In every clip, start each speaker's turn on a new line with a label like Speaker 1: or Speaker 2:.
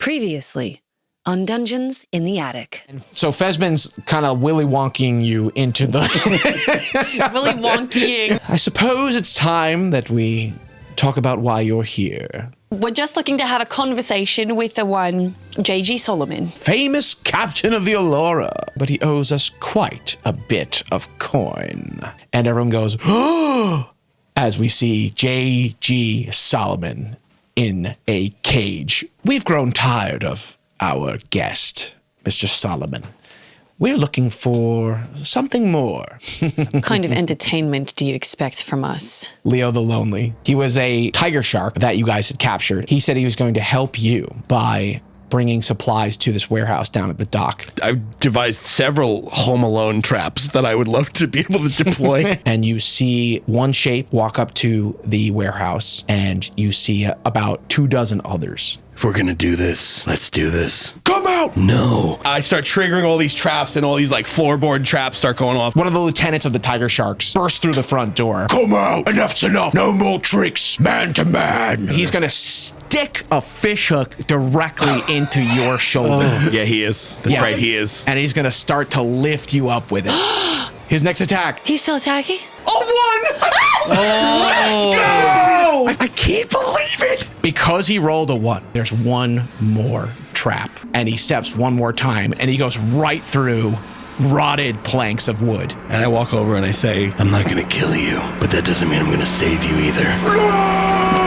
Speaker 1: Previously on Dungeons in the Attic.
Speaker 2: And so Fesbin's kind of willy wonking you into the...
Speaker 1: Willy wonkying.
Speaker 2: I suppose it's time that we talk about why you're here.
Speaker 1: We're just looking to have a conversation with the one J.G. Solomon.
Speaker 2: Famous captain of the Elora, but he owes us quite a bit of coin. And everyone goes, as we see J.G. Solomon in a cage. We've grown tired of our guest, Mr. Solomon. We're looking for something more.
Speaker 1: What kind of entertainment do you expect from us?
Speaker 2: Leo the Lonely. He was a tiger shark that you guys had captured. He said he was going to help you by bringing supplies to this warehouse down at the dock.
Speaker 3: I've devised several Home Alone traps that I would love to be able to deploy.
Speaker 2: And you see one shape walk up to the warehouse, and you see about 24 others.
Speaker 3: If we're gonna do this, let's do this.
Speaker 2: Come out!
Speaker 3: No. I start triggering all these traps, and all these like floorboard traps start going off.
Speaker 2: One of the lieutenants of the tiger sharks bursts through the front door. Come out! Enough's enough! No more tricks! Man to man! He's gonna stick a fish hook directly into your shoulder.
Speaker 3: Yeah, he is. That's right, he is.
Speaker 2: And he's gonna start to lift you up with it. His next attack.
Speaker 1: He's still attacking?
Speaker 2: Oh, one! Let's go! I can't believe it! Because he rolled a 1, there's one more trap. And he steps one more time, and he goes right through rotted planks of wood.
Speaker 3: And I walk over and I say, I'm not gonna kill you, but that doesn't mean I'm gonna save you either.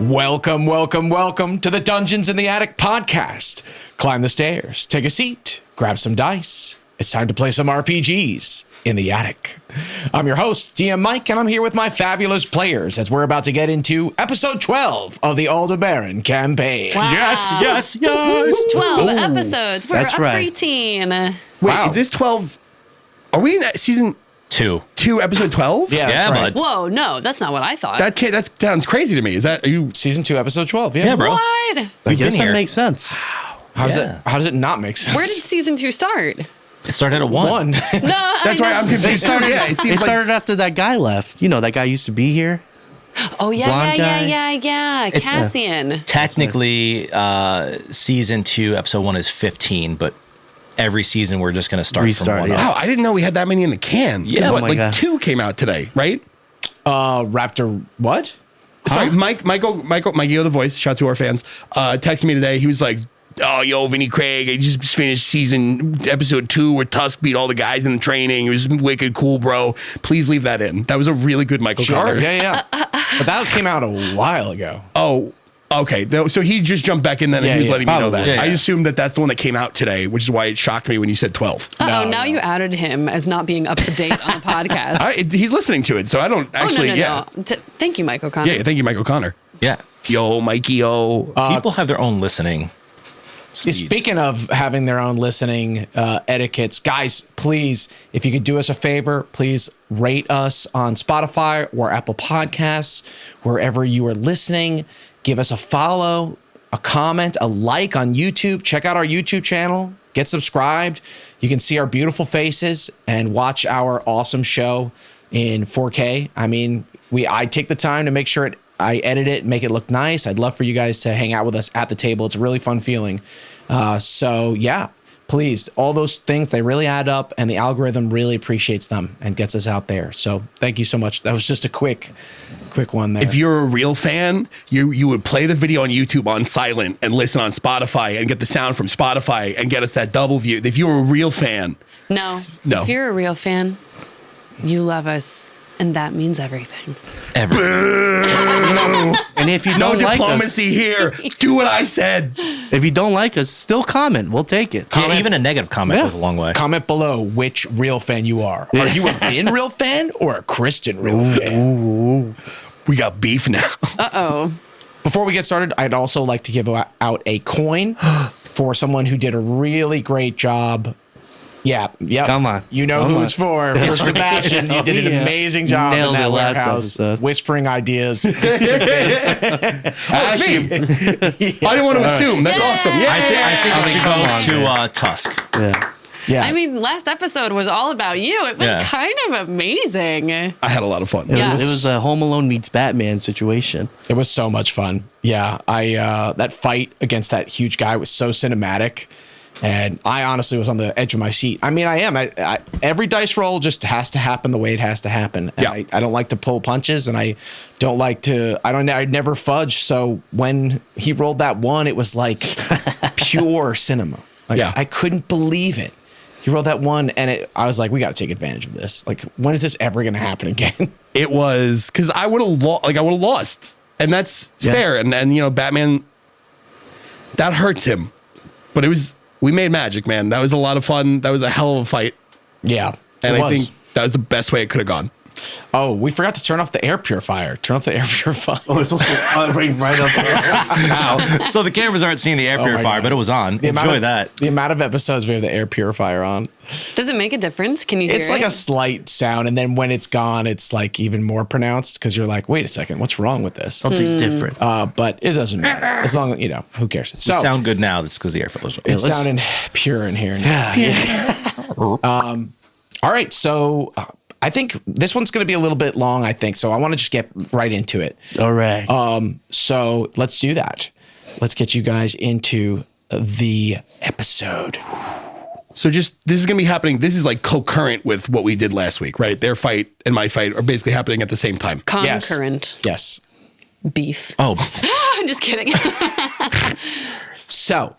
Speaker 2: Welcome to the Dungeons in the Attic podcast. Climb the stairs, take a seat, grab some dice. It's time to play some RPGs in the attic. I'm your host, DM Mike, and I'm here with my fabulous players as we're about to get into episode 12 of the Aldebaran campaign.
Speaker 1: Wow.
Speaker 3: Yes.
Speaker 1: 12 episodes. We're
Speaker 4: That's
Speaker 1: a
Speaker 4: right.
Speaker 1: preteen.
Speaker 3: Wait,
Speaker 2: Wow.
Speaker 3: is this 12? Are we in season
Speaker 4: 2.
Speaker 3: 2, episode 12?
Speaker 2: Yeah,
Speaker 4: Yeah,
Speaker 2: that's right.
Speaker 4: bud.
Speaker 1: Whoa, no, that's not what I thought.
Speaker 3: That sounds crazy to me. Are you?
Speaker 2: Season 2, episode 12. Yeah,
Speaker 4: Yeah, bro.
Speaker 1: What?
Speaker 4: I
Speaker 5: guess that makes sense.
Speaker 2: How does it not make sense?
Speaker 1: Where did season 2 start?
Speaker 4: It started at 1.
Speaker 2: one?
Speaker 1: No,
Speaker 3: That's right. I'm confused. Yeah, it
Speaker 5: They
Speaker 3: seems like
Speaker 5: started after that guy left. You know, that guy used to be here.
Speaker 1: Oh,
Speaker 5: Blonde guy.
Speaker 1: yeah. Cassian.
Speaker 4: Technically, season 2, episode 1 is 15, but every season we're just going to start
Speaker 5: Restart,
Speaker 4: from 1
Speaker 5: yeah.
Speaker 4: up.
Speaker 3: wow, I didn't know we had that many in the can. 'Cause
Speaker 4: Yeah,
Speaker 3: what,
Speaker 5: oh my
Speaker 3: like
Speaker 5: God.
Speaker 3: 2 came out today, right?
Speaker 2: Raptor, what?
Speaker 3: Sorry, Michael, the voice, shout out to our fans, texted me today. He was like, oh, yo, Vinny Craig, I just finished episode 2 where Tusk beat all the guys in the training. It was wicked cool, bro. Please leave that in. That was a really good Michael
Speaker 2: Sure,
Speaker 3: Connor.
Speaker 2: yeah. But that came out a while ago.
Speaker 3: Oh, okay. So he just jumped back in then and he was letting me know that.
Speaker 4: Yeah,
Speaker 3: I
Speaker 4: yeah.
Speaker 3: assumed that's the one that came out today, which is why it shocked me when you said 12.
Speaker 1: Uh-oh, now you outed him as not being up to date on the podcast.
Speaker 3: He's listening to it, so I don't actually,
Speaker 1: no. Thank you, Michael Connor.
Speaker 3: Yeah, thank you, Michael Connor.
Speaker 4: Yeah.
Speaker 3: Yo, Mikey, yo.
Speaker 4: People have their own listening speeds.
Speaker 2: Speaking of having their own listening etiquettes, guys, please, if you could do us a favor, please rate us on Spotify or Apple Podcasts, wherever you are listening. Give us a follow, a comment, a like on YouTube. Check out our YouTube channel. Get subscribed. You can see our beautiful faces and watch our awesome show in 4K. I mean, I take the time to make sure I edit it, make it look nice. I'd love for you guys to hang out with us at the table. It's a really fun feeling. So yeah, please, all those things, they really add up, and the algorithm really appreciates them and gets us out there. So thank you so much. That was just a quick one there.
Speaker 3: If you're a real fan, you would play the video on YouTube on silent and listen on Spotify and get the sound from Spotify and get us that double view. If you're a real fan.
Speaker 1: No. If you're a real fan, you love us. And that means everything.
Speaker 4: Everything.
Speaker 5: And if you
Speaker 3: No
Speaker 5: don't like us,
Speaker 3: diplomacy here. Do what I said.
Speaker 5: if you don't like us, still comment. We'll take it.
Speaker 4: Yeah, even a negative comment goes a long way.
Speaker 2: Comment below which real fan you are. Are you a Finn real fan or a Christian real fan?
Speaker 3: We got beef now.
Speaker 1: Uh-oh.
Speaker 2: Before we get started, I'd also like to give out a coin for someone who did a really great job. Yeah,
Speaker 5: Come on.
Speaker 2: You know
Speaker 5: Come
Speaker 2: who
Speaker 5: on.
Speaker 2: it's for Sebastian. You did an
Speaker 5: Yeah.
Speaker 2: amazing job
Speaker 5: Nailed
Speaker 2: in that
Speaker 5: it last
Speaker 2: warehouse,
Speaker 5: episode.
Speaker 2: whispering ideas.
Speaker 3: Actually, I didn't want to assume. That's awesome. Yeah.
Speaker 4: I think it should
Speaker 5: come
Speaker 4: go
Speaker 5: on,
Speaker 4: to
Speaker 5: man.
Speaker 4: Tusk.
Speaker 5: Yeah.
Speaker 2: Yeah,
Speaker 1: I mean, last episode was all about you. It was
Speaker 4: Yeah.
Speaker 1: kind of amazing.
Speaker 3: I had a lot of fun.
Speaker 1: Yeah.
Speaker 5: It was a Home Alone meets Batman situation.
Speaker 2: it was so much fun. Yeah, that fight against that huge guy was so cinematic. And I honestly was on the edge of my seat. I mean, I am. Every dice roll just has to happen the way it has to happen. And
Speaker 3: Yeah.
Speaker 2: I don't like to pull punches, and I don't like to. I'd never fudge. So when he rolled that one, it was like pure cinema. Like,
Speaker 3: Yeah.
Speaker 2: I couldn't believe it. He rolled that one, and I was like, we got to take advantage of this. Like, when is this ever going to happen again?
Speaker 3: It was because I would have lost, and that's fair. And Batman, that hurts him, but we made magic, man. That was a lot of fun. That was a hell of a fight,
Speaker 2: Yeah,
Speaker 3: and
Speaker 2: it
Speaker 3: I
Speaker 2: was.
Speaker 3: think that was the best way it could have gone.
Speaker 2: Oh, we forgot to turn off the air purifier. Turn off the air purifier.
Speaker 5: Oh, it's also right up there.
Speaker 4: So the cameras aren't seeing the air
Speaker 2: my
Speaker 4: purifier,
Speaker 2: God.
Speaker 4: but it was on. Enjoy that.
Speaker 2: The amount of episodes we have the air purifier on.
Speaker 1: Does it make a difference? Can you hear
Speaker 2: It's like
Speaker 1: it?
Speaker 2: a slight sound, and then when it's gone, it's like even more pronounced because you're like, wait a second, what's wrong with this?
Speaker 5: Something's different.
Speaker 2: But it doesn't matter as long as who cares. So
Speaker 4: Sound good now. That's because the air filter's on.
Speaker 2: it's
Speaker 5: let's-
Speaker 2: sounding pure in here. Now. All right, so I think this one's going to be a little bit long. I think so. I want to just get right into it.
Speaker 5: All right.
Speaker 2: So let's do that. Let's get you guys into the episode.
Speaker 3: So this is going to be happening. This is like concurrent with what we did last week, right? Their fight and my fight are basically happening at the same time.
Speaker 1: Concurrent
Speaker 2: Yes.
Speaker 1: beef.
Speaker 4: Oh,
Speaker 1: I'm just kidding.
Speaker 2: So,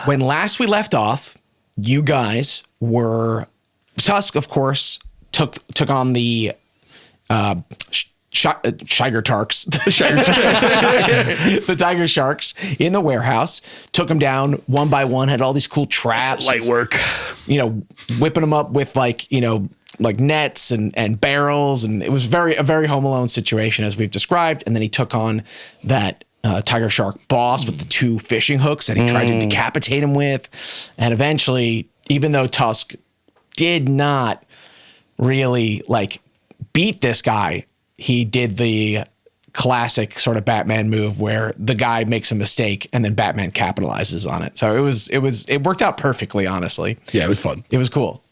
Speaker 2: when last we left off, you guys were Tusk, of course, took on the Shiger Tarks, the tiger sharks in the warehouse. Took them down one by one. Had all these cool traps,
Speaker 3: Light work.
Speaker 2: whipping them up with like nets and barrels, and it was a very Home Alone situation as we've described. And then he took on that tiger shark boss with the two fishing hooks that he tried to decapitate him with. And eventually, even though Tusk did not really beat this guy, he did the classic sort of Batman move where the guy makes a mistake and then Batman capitalizes on it. So it worked out perfectly, honestly.
Speaker 3: Yeah, it was fun.
Speaker 2: It was cool.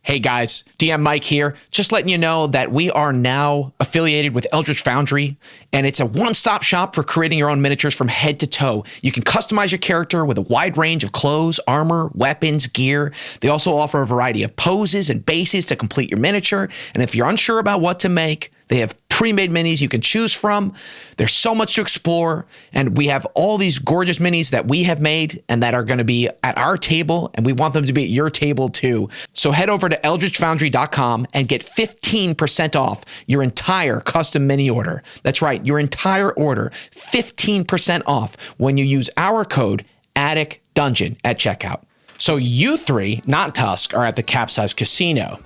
Speaker 2: Hey guys, DM Mike here. Just letting you know that we are now affiliated with Eldritch Foundry, and it's a one-stop shop for creating your own miniatures from head to toe. You can customize your character with a wide range of clothes, armor, weapons, gear. They also offer a variety of poses and bases to complete your miniature. And if you're unsure about what to make, they have pre-made minis you can choose from. There's so much to explore, and we have all these gorgeous minis that we have made and that are going to be at our table, and we want them to be at your table too. So head over to eldritchfoundry.com and get 15% off your entire custom mini order. That's right, your entire order, 15% off when you use our code ATTICDungeon at checkout. So you three, not Tusk, are at the Capsize Casino.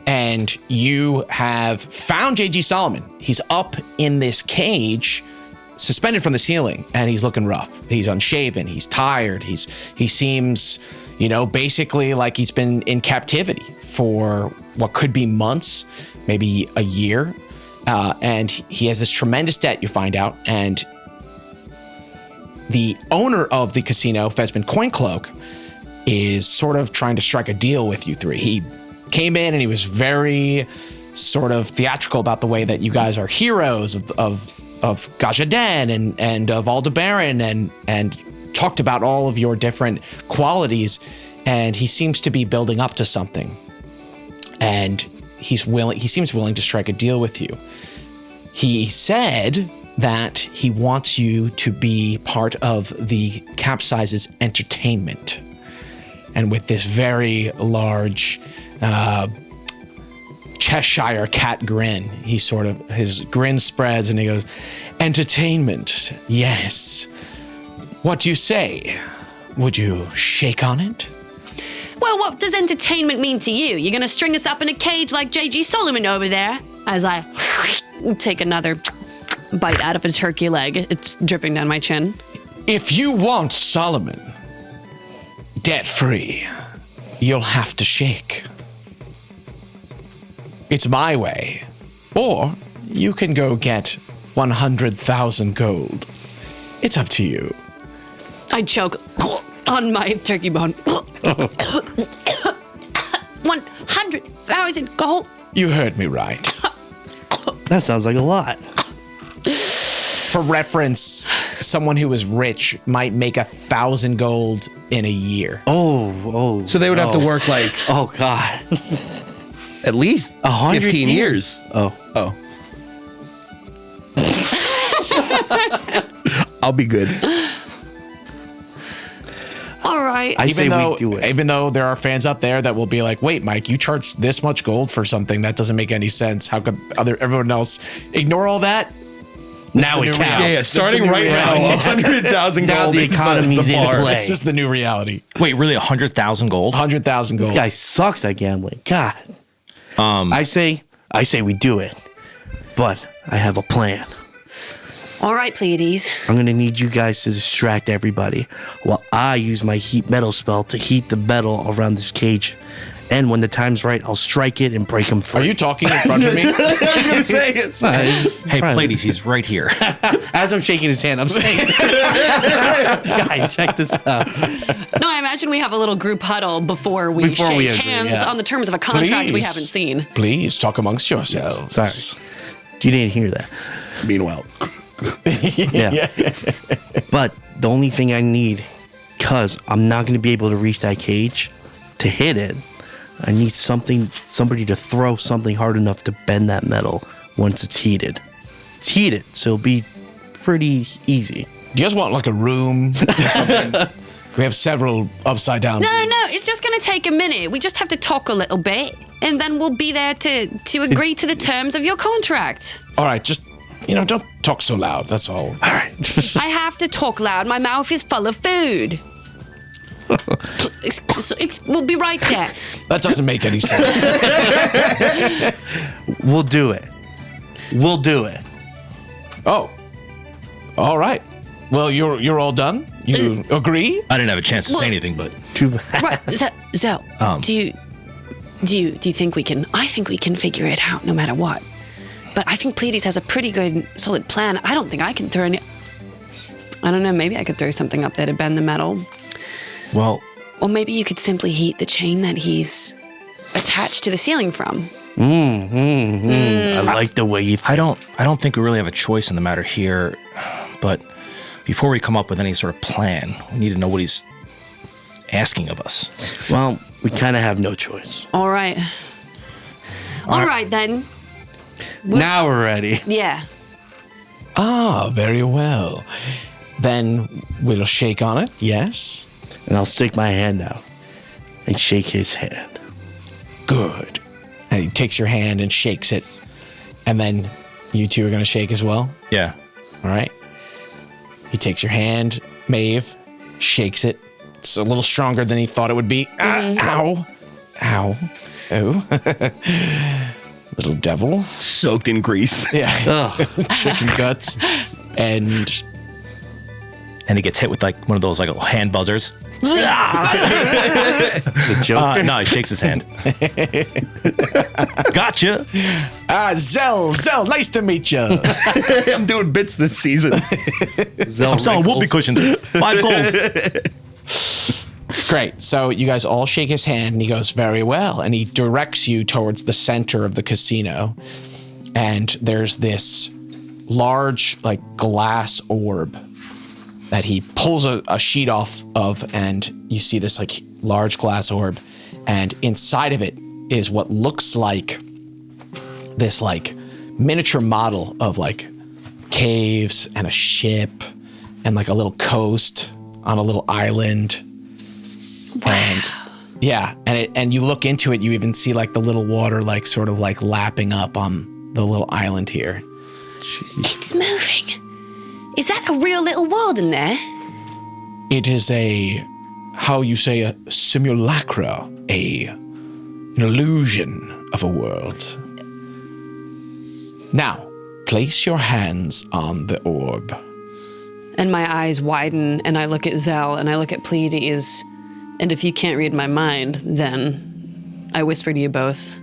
Speaker 2: And you have found J.G. Solomon. He's up in this cage, suspended from the ceiling, and he's looking rough. He's unshaven. He's tired. He seems, basically like he's been in captivity for what could be months, maybe a year. And he has this tremendous debt, you find out. And the owner of the casino, Fesbin Coincloak, is sort of trying to strike a deal with you three. He came in and he was very sort of theatrical about the way that you guys are heroes of Gajaden and of Aldebaran and talked about all of your different qualities, and he seems to be building up to something, and he seems willing to strike a deal with you. He said that he wants you to be part of the Capsize's entertainment, and with this very large Cheshire cat grin, his grin spreads and he goes, "Entertainment, yes. What do you say? Would you shake on it?"
Speaker 1: Well, what does entertainment mean to you? You're going to string us up in a cage like J.G. Solomon over there? As I take another bite out of a turkey leg. It's dripping down my chin.
Speaker 2: If you want Solomon debt-free, you'll have to shake. It's my way. Or you can go get 100,000 gold. It's up to you.
Speaker 1: I choke on my turkey bone. 100,000 gold.
Speaker 2: You heard me right.
Speaker 5: That sounds like a lot.
Speaker 2: For reference, someone who is rich might make 1,000 gold in a year.
Speaker 5: Oh.
Speaker 3: So they would have to work like
Speaker 5: Oh God.
Speaker 3: at least
Speaker 5: 100
Speaker 3: 15 years.
Speaker 5: Oh.
Speaker 3: I'll be good.
Speaker 1: All right.
Speaker 5: I say we do it.
Speaker 2: Even though there are fans out there that will be like, wait, Mike, you charge this much gold for something that doesn't make any sense. How could everyone else ignore all that?
Speaker 5: Now
Speaker 2: the
Speaker 5: it
Speaker 2: new
Speaker 5: counts.
Speaker 3: Yeah, starting
Speaker 2: new
Speaker 3: right now,
Speaker 2: reality.
Speaker 3: 100,000
Speaker 5: Now
Speaker 3: gold.
Speaker 5: the
Speaker 3: is
Speaker 5: economy's in
Speaker 3: bar.
Speaker 5: play.
Speaker 2: This is the new reality.
Speaker 4: Wait, really 100,000 gold?
Speaker 2: 100,000 gold.
Speaker 5: This guy sucks at gambling. God. I say we do it, but I have a plan.
Speaker 1: All right, Pleiades.
Speaker 5: I'm gonna need you guys to distract everybody while I use my heat metal spell to heat the metal around this cage. And when the time's right, I'll strike it and break him free.
Speaker 2: Are you talking in front of me?
Speaker 3: I was gonna say it.
Speaker 4: Hey, Pleiades, he's right here.
Speaker 5: As I'm shaking his hand, I'm saying, guys, check this out.
Speaker 1: No, I imagine we have a little group huddle before we
Speaker 5: Before
Speaker 1: shake
Speaker 5: we agree,
Speaker 1: hands
Speaker 5: yeah.
Speaker 1: on the terms of a contract we
Speaker 2: Please.
Speaker 1: haven't seen.
Speaker 2: Please talk amongst yourselves.
Speaker 5: Sorry. You didn't hear that.
Speaker 3: Meanwhile,
Speaker 5: Yeah. But the only thing I need, because I'm not going to be able to reach that cage to hit it, I need somebody to throw something hard enough to bend that metal once it's heated. It's heated, so it'll be pretty easy.
Speaker 2: Do you guys want like a room or something? We have several upside down
Speaker 1: No,
Speaker 2: rooms.
Speaker 1: it's just going to take a minute. We just have to talk a little bit, and then we'll be there to agree to the terms of your contract.
Speaker 2: All right, just, don't talk so loud. That's all. All right.
Speaker 1: I have to talk loud. My mouth is full of food. We'll be right there.
Speaker 2: That doesn't make any sense.
Speaker 5: We'll do it. We'll do it.
Speaker 2: Oh. All right. Well, you're all done? You agree?
Speaker 4: I didn't have a chance to
Speaker 1: Well-
Speaker 4: say anything, but
Speaker 5: Too bad.
Speaker 1: Right, Zel, do you think we can? I think we can figure it out no matter what. But I think Pleiades has a pretty good, solid plan. I don't think I can throw any. I don't know. Maybe I could throw something up there to bend the metal,
Speaker 4: well,
Speaker 1: or maybe you could simply heat the chain that he's attached to the ceiling from.
Speaker 5: I like the way you
Speaker 4: I don't think we really have a choice in the matter here, but before we come up with any sort of plan, we need to know what he's asking of us.
Speaker 5: Well, we kind of have no choice.
Speaker 1: All right. All right then.
Speaker 5: Now we're ready.
Speaker 1: Yeah.
Speaker 2: Ah, very well. Then we'll shake on it, yes?
Speaker 5: And I'll stick my hand out and shake his hand.
Speaker 2: Good. And he takes your hand and shakes it. And then you two are going to shake as well?
Speaker 4: Yeah.
Speaker 2: All right. He takes your hand, Maeve, shakes it. It's a little stronger than he thought it would be. Ow. Ow. Oh. Little devil.
Speaker 3: soaked in grease.
Speaker 2: Yeah.
Speaker 5: Ugh.
Speaker 2: Chicken guts. And
Speaker 4: And he gets hit with like one of those like little hand buzzers.
Speaker 5: The Joker.
Speaker 4: No, he shakes his hand. Gotcha.
Speaker 2: Zel, nice to meet you.
Speaker 3: I'm doing bits this season.
Speaker 4: I'm selling whoopee cushions. 5 gold.
Speaker 2: Great. So you guys all shake his hand and he goes, very well. And he directs you towards the center of the casino. And there's this large, like, glass orb that he pulls a sheet off of, and you see this, like, large glass orb. And inside of it is what looks like this, like, miniature model of, like, caves and a ship and, like, a little coast on a little island. Wow. And yeah, and you look into it, you even see like the little water like sort of like lapping up on the little island here.
Speaker 1: It's moving. Is that a real little world in there?
Speaker 2: It is how you say, a simulacra, an illusion of a world. Now, place your hands on the orb.
Speaker 1: And my eyes widen, and I look at Zel, and I look at Pleiades. And if you can't read my mind, then I whisper to you both,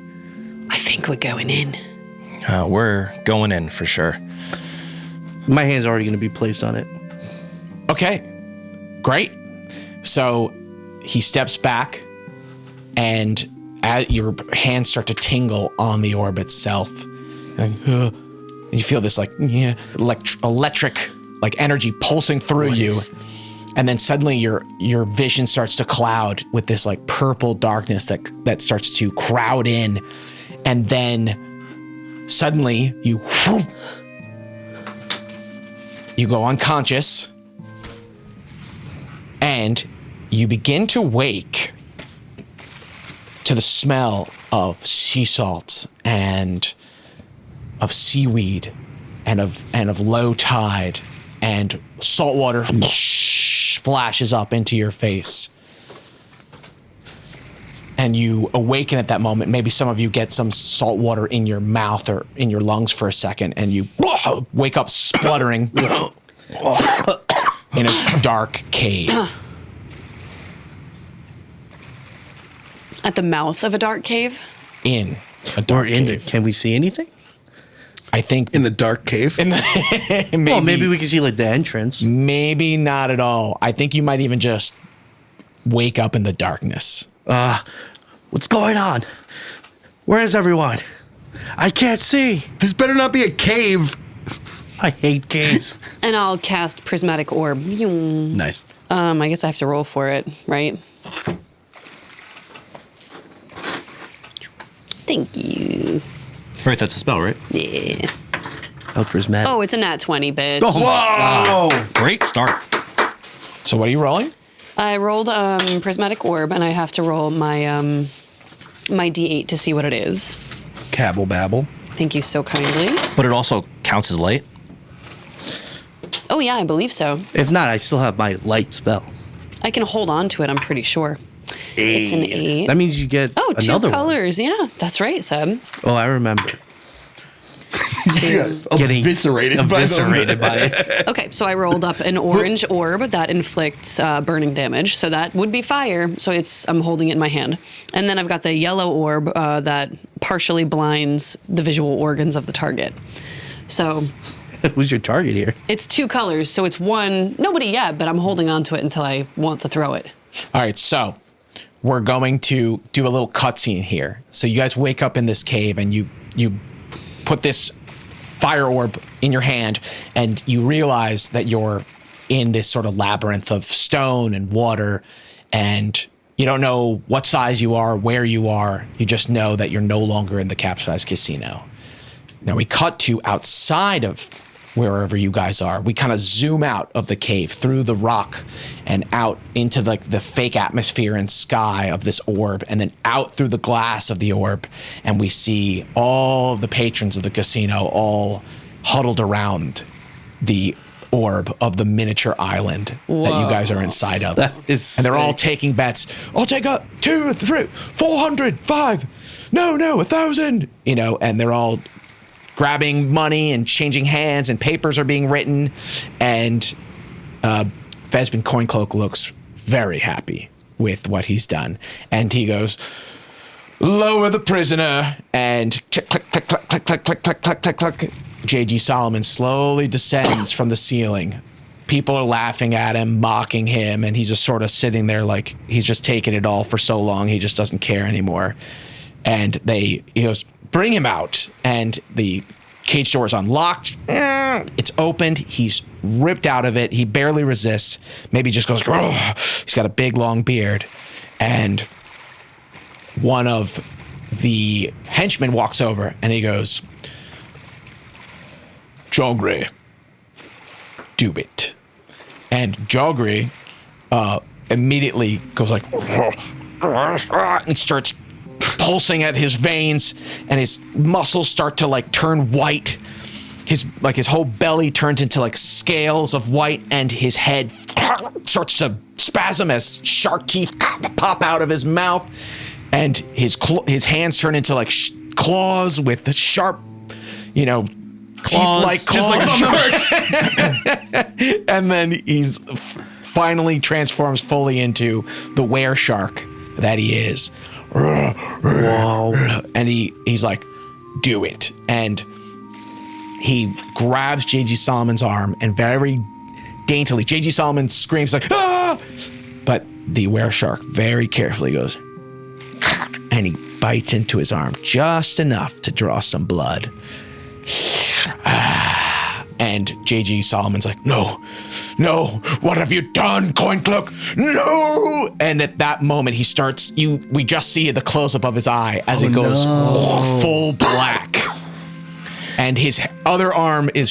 Speaker 1: I think we're going in.
Speaker 4: We're going in for sure.
Speaker 5: My hand's already going to be placed on it.
Speaker 2: Okay, great. So he steps back, and as your hands start to tingle on the orb itself. And you feel this electric like energy pulsing through you. And then suddenly your vision starts to cloud with this like purple darkness that starts to crowd in. And then suddenly you go unconscious and you begin to wake to the smell of sea salt and of seaweed and of low tide, and salt water splashes up into your face. And you awaken at that moment. Maybe some of you get some salt water in your mouth or in your lungs for a second, and you wake up spluttering in a dark cave.
Speaker 1: At the mouth of a dark cave?
Speaker 2: In a dark cave.
Speaker 5: Can we see anything?
Speaker 2: I think
Speaker 3: In the dark cave?
Speaker 5: Maybe we can see like the entrance.
Speaker 2: Maybe not at all. I think you might even just wake up in the darkness.
Speaker 5: What's going on? Where is everyone? I can't see.
Speaker 3: This better not be a cave.
Speaker 5: I hate caves.
Speaker 1: And I'll cast Prismatic Orb.
Speaker 3: Nice.
Speaker 1: I guess I have to roll for it, right? Thank you.
Speaker 4: Right, that's a spell, right?
Speaker 1: Yeah.
Speaker 5: Oh, prismatic.
Speaker 1: Oh, it's a nat 20, bitch.
Speaker 3: Whoa!
Speaker 4: Great start.
Speaker 2: So what are you rolling?
Speaker 1: I rolled Prismatic Orb, and I have to roll my my D8 to see what it is.
Speaker 3: Cabble babble.
Speaker 1: Thank you so kindly.
Speaker 4: But it also counts as light.
Speaker 1: Oh, yeah, I believe so.
Speaker 5: If not, I still have my light spell.
Speaker 1: I can hold on to it, I'm pretty sure. It's an 8.
Speaker 5: That means you get
Speaker 1: Oh,
Speaker 5: another
Speaker 1: two colors. Yeah, that's right, Seb.
Speaker 5: one. Oh, I remember.
Speaker 1: Two.
Speaker 5: Getting
Speaker 3: eviscerated
Speaker 5: by it.
Speaker 1: Okay, so I rolled up an orange orb that inflicts burning damage. So that would be fire. So I'm holding it in my hand. And then I've got the yellow orb that partially blinds the visual organs of the target. So
Speaker 5: Who's your target here?
Speaker 1: it's 2 colors. So it's one, nobody yet, but I'm holding on to it until I want to throw it.
Speaker 2: All right, so we're going to do a little cutscene here. So you guys wake up in this cave and you put this fire orb in your hand and you realize that you're in this sort of labyrinth of stone and water, and you don't know what size you are, where you are. You just know that you're no longer in the Capsize casino. Now we cut to outside of wherever you guys are. We kind of zoom out of the cave through the rock and out into the fake atmosphere and sky of this orb, and then out through the glass of the orb, and we see all of the patrons of the casino all huddled around the orb of the miniature island that you guys are inside of.
Speaker 5: That is
Speaker 2: and they're all
Speaker 5: sick.
Speaker 2: taking bets. I'll take a 2, 3, 400, 5. No, 1,000. And they're all grabbing money and changing hands, and papers are being written. And Fesbin Coincloak looks very happy with what he's done. And he goes, lower the prisoner, and click, click, click, click, click, click, click, click, click, click, click. J.G. Solomon slowly descends from the ceiling. People are laughing at him, mocking him, and he's just sort of sitting there like he's just taken it all for so long, he just doesn't care anymore. And he goes, bring him out. And the cage door is unlocked. It's opened. He's ripped out of it. He barely resists. Maybe just goes, "Ugh." He's got a big, long beard. And one of the henchmen walks over and he goes, Jogre, do it. And Jogre immediately goes like, and starts pulsing at his veins, and his muscles start to like turn white. His whole belly turns into like scales of white, and his head starts to spasm as shark teeth pop out of his mouth, and his hands turn into like claws with the sharp, teeth-like claws.
Speaker 3: Just like on the merch.
Speaker 2: And then he's finally transforms fully into the were shark that he is. Whoa. And he's like, do it. And he grabs J.G. Solomon's arm and very daintily, J.G. Solomon screams like, ah! But the were shark very carefully goes, and he bites into his arm just enough to draw some blood. And J.G. Solomon's like, no, what have you done, Coincloak? No! And at that moment, he starts, we just see the close-up of his eye as it goes full black. And his other arm is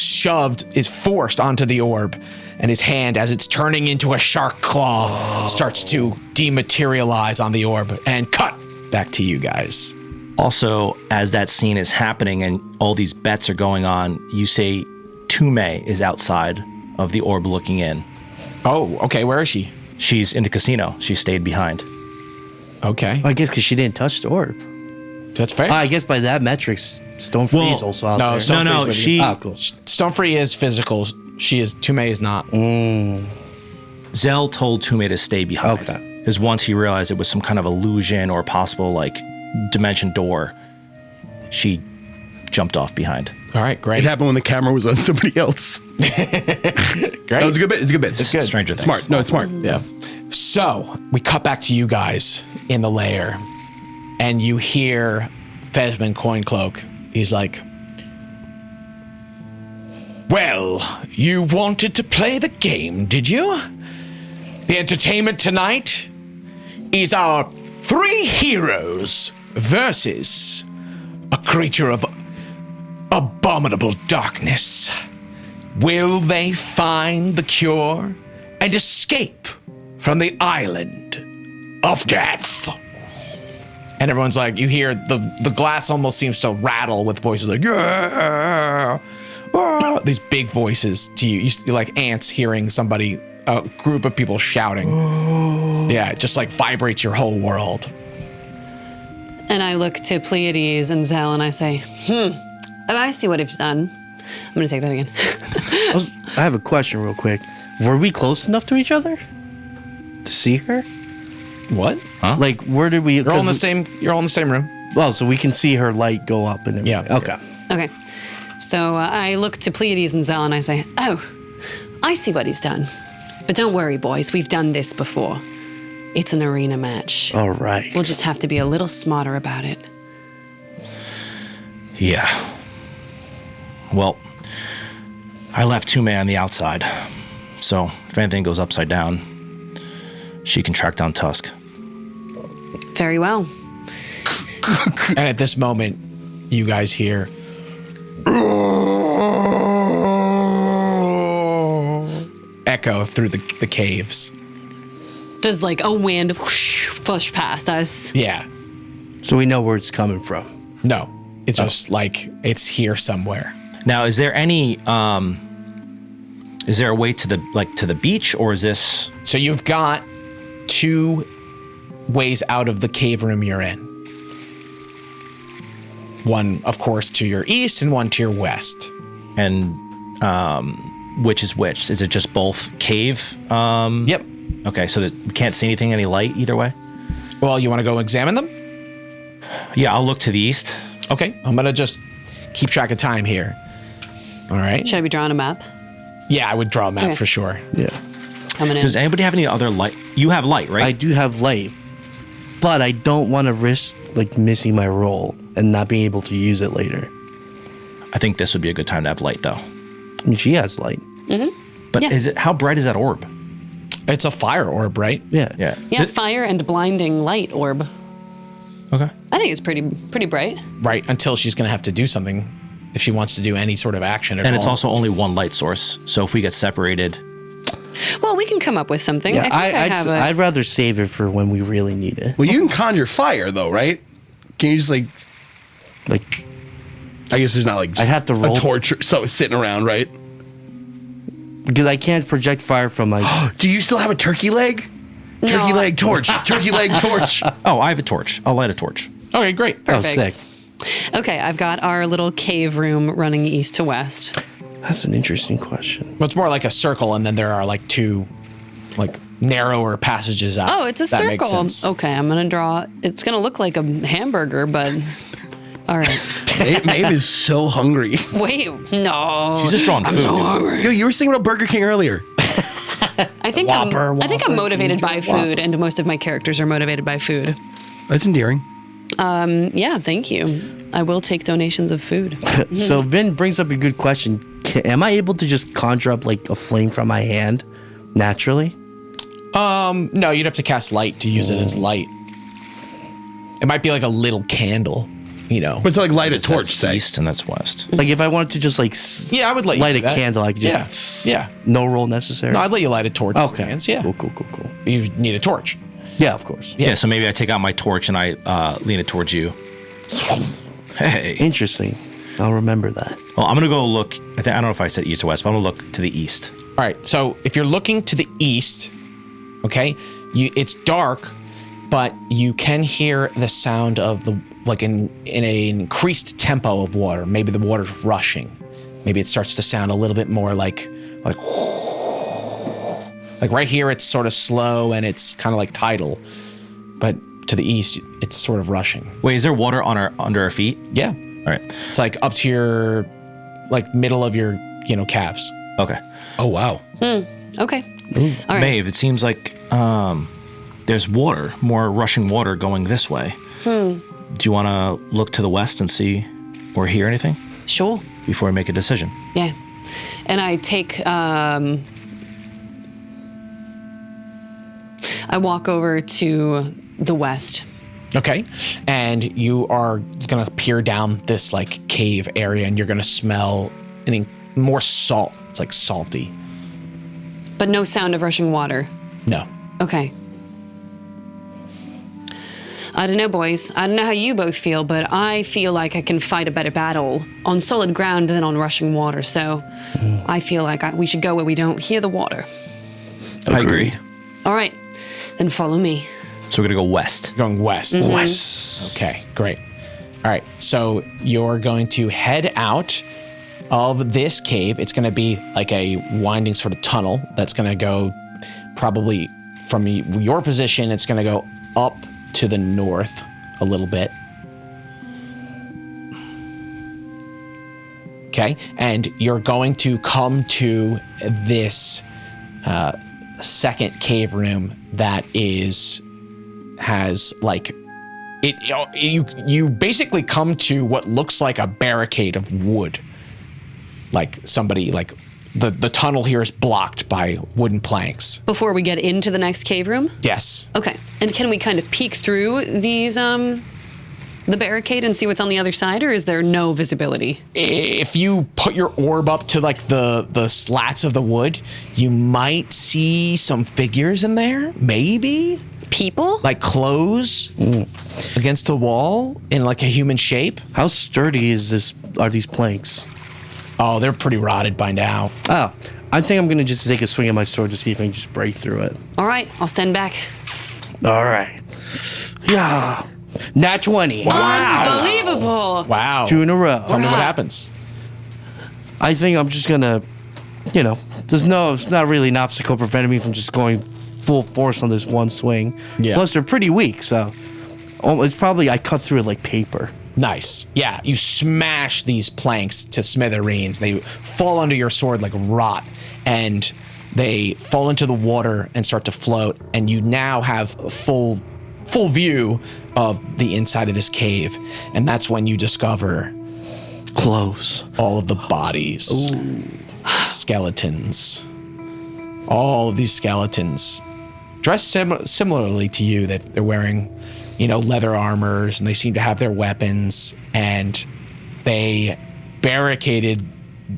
Speaker 2: forced onto the orb. And his hand, as it's turning into a shark claw, starts to dematerialize on the orb. And cut back to you guys.
Speaker 4: Also, as that scene is happening and all these bets are going on, you say Tume is outside of the orb looking in.
Speaker 2: Oh, okay. Where is she?
Speaker 4: She's in the casino. She stayed behind.
Speaker 2: Okay.
Speaker 5: I guess because she didn't touch the orb.
Speaker 2: That's fair.
Speaker 5: I guess by that metrics, Stonefree is also out there.
Speaker 2: Cool. Stonefree is physical. Tume is not.
Speaker 4: Zel told Tume to stay behind.
Speaker 5: Okay.
Speaker 4: Because once he realized it was some kind of illusion or possible dimension door, she jumped off behind.
Speaker 2: All right, great.
Speaker 3: It happened when the camera was on somebody else.
Speaker 2: Great.
Speaker 3: That was a good bit. It's a good bit.
Speaker 2: It's good.
Speaker 4: Stranger Things.
Speaker 3: Smart. No, it's smart.
Speaker 2: Yeah. So we cut back to you guys in the lair, and you hear Fesbin Coincloak. He's like, well, you wanted to play the game, did you? The entertainment tonight is our 3 heroes versus a creature of abominable darkness. Will they find the cure and escape from the island of death? And everyone's like, you hear the glass almost seems to rattle with voices like, yeah, ah, these big voices to you. You're like ants hearing somebody, a group of people shouting. Yeah, it just like vibrates your whole world.
Speaker 1: And I look to Pleiades and Zel and I say, I see what you've done. I'm going to take that again.
Speaker 5: I have a question real quick. Were we close enough to each other to see her?
Speaker 2: What?
Speaker 4: Huh?
Speaker 5: Like, where did we...
Speaker 2: You're all in the same room.
Speaker 5: Well, so we can see her light go up and everything.
Speaker 2: Yeah.
Speaker 5: Okay.
Speaker 1: Okay. So I look to Pleiades and Zel and I say, oh, I see what he's done. But don't worry, boys. We've done this before. It's an arena match.
Speaker 5: All right.
Speaker 1: We'll just have to be a little smarter about it.
Speaker 4: Yeah. Well, I left Tume on the outside. So if anything goes upside down, she can track down Tusk.
Speaker 1: Very well.
Speaker 2: And at this moment, you guys hear echo through the caves.
Speaker 1: Does like a wind whoosh, flush past us?
Speaker 2: Yeah.
Speaker 5: So we know where it's coming from.
Speaker 2: No. It's just like it's here somewhere.
Speaker 4: Now, is there any is there a way to the beach, or is this...
Speaker 2: So you've got 2 ways out of the cave room you're in. One, of course, to your east and one to your west.
Speaker 4: And which is which? Is it just both cave?
Speaker 2: Yep.
Speaker 4: Okay, so that we can't see anything, any light either way?
Speaker 2: Well, you want to go examine them?
Speaker 4: Yeah, I'll look to the east.
Speaker 2: Okay. I'm going to just keep track of time here. All right.
Speaker 1: Should I be drawing a map?
Speaker 2: Yeah, I would draw a map
Speaker 1: Okay.
Speaker 2: for sure.
Speaker 5: Yeah.
Speaker 1: Coming in.
Speaker 4: Does anybody have any other light? You have light, right?
Speaker 5: I do have light, but I don't want to risk missing my roll and not being able to use it later.
Speaker 4: I think this would be a good time to have light, though.
Speaker 5: I mean, she has light.
Speaker 4: But
Speaker 1: Yeah.
Speaker 4: how bright is that orb?
Speaker 2: It's a fire orb, right?
Speaker 5: Yeah.
Speaker 4: Yeah.
Speaker 1: Yeah, fire and blinding light orb.
Speaker 4: Okay.
Speaker 1: I think it's pretty bright.
Speaker 2: Right, until she's going to have to do something if she wants to do any sort of action at all.
Speaker 4: And it's also only one light source, so if we get separated...
Speaker 1: Well, we can come up with something.
Speaker 5: Yeah,
Speaker 1: I think
Speaker 5: I'd rather save it for when we really need it.
Speaker 3: Well, you can conjure fire, though, right? Can you just,
Speaker 5: Like,
Speaker 3: I guess there's not,
Speaker 5: I'd have to roll-
Speaker 3: a torch or so sitting around, right?
Speaker 5: because I can't project fire from
Speaker 3: Do you still have a turkey leg? Turkey leg torch. Turkey leg torch.
Speaker 4: Oh, I have a torch. I'll light a torch.
Speaker 2: Okay, great.
Speaker 5: Oh,
Speaker 1: Perfect.
Speaker 5: sick.
Speaker 1: Okay, I've got our little cave room running east to west.
Speaker 5: That's an interesting question.
Speaker 2: Well, it's more like a circle, and then there are like two, like narrower passages out.
Speaker 1: Oh, it's a
Speaker 2: That makes
Speaker 1: circle.
Speaker 2: sense.
Speaker 1: Okay, I'm gonna draw. It's gonna look like a hamburger, but all right.
Speaker 3: Maeve is so hungry.
Speaker 1: Wait, no.
Speaker 4: She's just drawing food.
Speaker 1: So hungry.
Speaker 3: Yo, you were singing about Burger King earlier.
Speaker 1: I think
Speaker 2: Whopper,
Speaker 1: I'm motivated by
Speaker 2: Whopper.
Speaker 1: food, and most of my characters are motivated by food.
Speaker 3: That's endearing.
Speaker 1: Yeah, thank you. I will take donations of food.
Speaker 5: So Vin brings up a good question. Am I able to just conjure up like a flame from my hand naturally?
Speaker 2: No, you'd have to cast light to use it as light. It might be like a little candle,
Speaker 3: But to like light a torch,
Speaker 4: That's
Speaker 3: say.
Speaker 4: east and that's west.
Speaker 5: Like if I wanted to just like
Speaker 2: Yeah, I would let you
Speaker 5: light
Speaker 2: do
Speaker 5: a
Speaker 2: that.
Speaker 5: candle, I could just
Speaker 2: Yeah.
Speaker 5: no roll necessary.
Speaker 2: No, I'd let you light a torch. with your
Speaker 5: Okay.
Speaker 2: hands, yeah.
Speaker 5: Cool.
Speaker 2: You need a torch.
Speaker 5: Yeah, of course.
Speaker 4: Yeah, so maybe I take out my torch and I lean it towards you. Hey.
Speaker 5: Interesting. I'll remember that.
Speaker 4: Well, I'm gonna go look. I don't know if I said east or west, but I'm gonna look to the east.
Speaker 2: All right. So if you're looking to the east, okay, it's dark, but you can hear the sound of the like in an increased tempo of water. Maybe the water's rushing. Maybe it starts to sound a little bit more like right here it's sort of slow and it's kind of like tidal, but to the east it's sort of rushing.
Speaker 4: Wait, is there water on under our feet?
Speaker 2: Yeah,
Speaker 4: All right.
Speaker 2: it's like up to your like middle of your calves.
Speaker 4: Okay.
Speaker 3: Oh, wow.
Speaker 1: Okay. All right.
Speaker 4: Maeve, it seems like there's water, more rushing water going this way. Do you want to look to the west and see or hear anything
Speaker 1: Sure.
Speaker 4: before we make a decision?
Speaker 1: Yeah. And I take. I walk over to the west.
Speaker 2: Okay. And you are going to peer down this like cave area and you're going to smell more salt. It's like salty.
Speaker 1: But no sound of rushing water.
Speaker 2: No.
Speaker 1: Okay. I don't know, boys. I don't know how you both feel, but I feel like I can fight a better battle on solid ground than on rushing water. So I feel like we should go where we don't hear the water.
Speaker 4: I agree.
Speaker 1: All right. Then follow me.
Speaker 4: So we're gonna go west.
Speaker 2: Going west.
Speaker 5: West.
Speaker 2: Okay, great. All right. So you're going to head out of this cave. It's going to be like a winding sort of tunnel that's going to go probably from your position. It's going to go up to the north a little bit. Okay. And you're going to come to this second cave room that has like you basically come to what looks like a barricade of wood. Like somebody like the tunnel here is blocked by wooden planks.
Speaker 1: Before we get into the next cave room?
Speaker 2: Yes.
Speaker 1: Okay. And can we kind of peek through these, the barricade and see what's on the other side, or is there no visibility?
Speaker 2: If you put your orb up to like the slats of the wood, you might see some figures in there, maybe.
Speaker 1: People?
Speaker 2: Like clothes against the wall in like a human shape.
Speaker 5: How sturdy are these planks?
Speaker 2: Oh, they're pretty rotted by now.
Speaker 5: Oh, I think I'm gonna just take a swing at my sword to see if I can just break through it.
Speaker 1: All right. I'll stand back.
Speaker 5: All right. Yeah. Nat 20.
Speaker 1: Unbelievable.
Speaker 2: Wow.
Speaker 5: 2 in a row.
Speaker 2: Tell me what
Speaker 1: Wow.
Speaker 2: happens.
Speaker 5: I think I'm just gonna, it's not really an obstacle preventing me from just going full force on this one swing.
Speaker 2: Yeah.
Speaker 5: Plus, they're pretty weak, so it's probably I cut through it like paper.
Speaker 2: Nice. Yeah, you smash these planks to smithereens. They fall under your sword like rot, and they fall into the water and start to float, and you now have a full view of the inside of this cave. And that's when you discover
Speaker 5: Clothes.
Speaker 2: all of the bodies. Skeletons. All of these skeletons dressed similarly to you. That they're wearing leather armors, and they seem to have their weapons, and they barricaded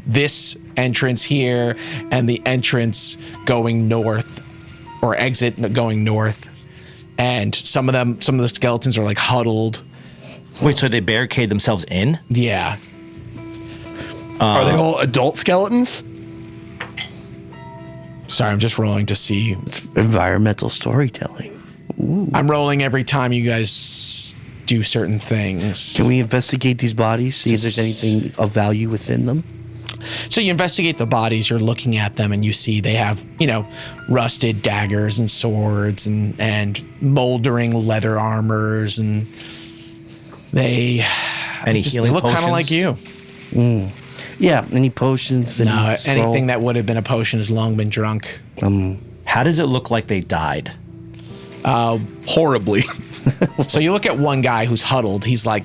Speaker 2: this entrance here and the entrance going north, or exit going north. And some of the skeletons are like huddled.
Speaker 4: Wait, so they barricade themselves in?
Speaker 2: Yeah.
Speaker 3: Are they all adult skeletons?
Speaker 2: Sorry, I'm just rolling to see.
Speaker 5: It's environmental storytelling.
Speaker 2: I'm rolling every time you guys do certain things.
Speaker 5: Can we investigate these bodies? See if there's anything of value within them?
Speaker 2: So you investigate the bodies, you're looking at them, and you see they have, rusted daggers and swords and moldering leather armors, and they look kind of like you.
Speaker 5: Yeah, any potions?
Speaker 2: No, anything that would have been a potion has long been drunk.
Speaker 4: How does it look like they died?
Speaker 3: Horribly.
Speaker 2: So you look at one guy who's huddled. He's like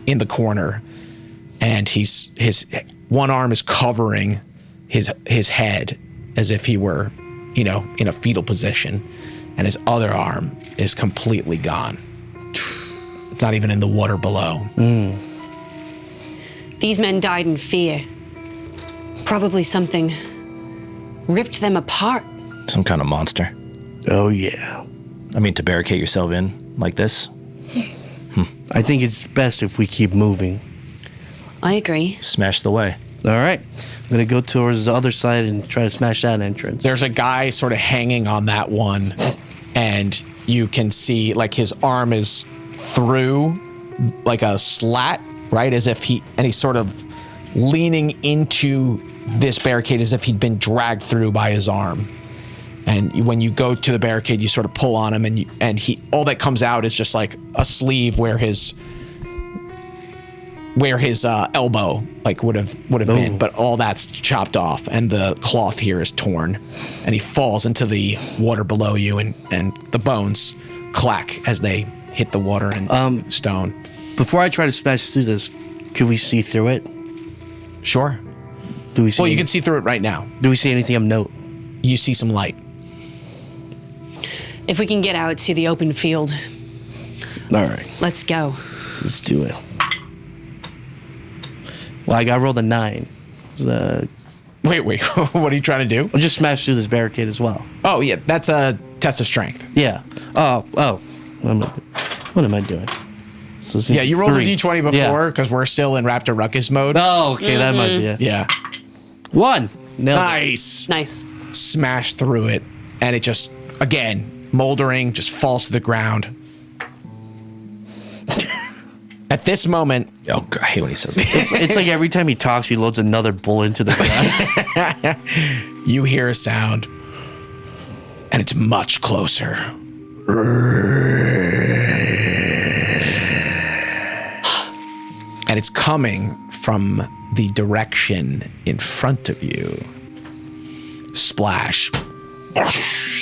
Speaker 2: in the corner, and his one arm is covering his head as if he were, in a fetal position, and his other arm is completely gone. It's not even in the water below.
Speaker 1: These men died in fear. Probably something ripped them apart.
Speaker 4: Some kind of monster.
Speaker 5: Oh, yeah.
Speaker 4: I mean, to barricade yourself in like this?
Speaker 5: I think it's best if we keep moving.
Speaker 1: I agree.
Speaker 4: Smash the way.
Speaker 5: All right. I'm going to go towards the other side and try to smash that entrance.
Speaker 2: There's a guy sort of hanging on that one, and you can see like his arm is through like a slat, right? As if he's sort of leaning into this barricade as if he'd been dragged through by his arm. And when you go to the barricade, you sort of pull on him, and he all that comes out is just like a sleeve where his elbow like would have been, but all that's chopped off, and the cloth here is torn, and he falls into the water below you, and the bones clack as they hit the water and stone.
Speaker 5: Before I try to smash through this, could we see through it?
Speaker 2: Sure.
Speaker 5: Do we see?
Speaker 2: Well, you can see through it right now.
Speaker 5: Do we see anything of note?
Speaker 2: You see some light.
Speaker 1: If we can get out to the open field,
Speaker 5: All right,
Speaker 1: let's go.
Speaker 5: let's do it. Well, I rolled a 9.
Speaker 2: Wait, what are you trying to do?
Speaker 5: I'll just smash through this barricade as well.
Speaker 2: Oh yeah, that's a test of strength.
Speaker 5: Yeah. Oh. What am I doing? So it's
Speaker 2: Yeah, you rolled
Speaker 5: 3.
Speaker 2: a d20 before because we're still in Raptor Ruckus mode.
Speaker 5: Oh, okay, that might be it.
Speaker 2: Yeah.
Speaker 5: 1. Nailed it.
Speaker 2: Nice.
Speaker 1: Nice.
Speaker 2: Smash through it, and it just, again, moldering, just falls to the ground. At this moment,
Speaker 4: Oh, God, I hate when he says that.
Speaker 5: It's like every time he talks, he loads another bullet into the ground.
Speaker 2: you hear a sound, and it's much closer. And it's coming from the direction in front of you. Splash.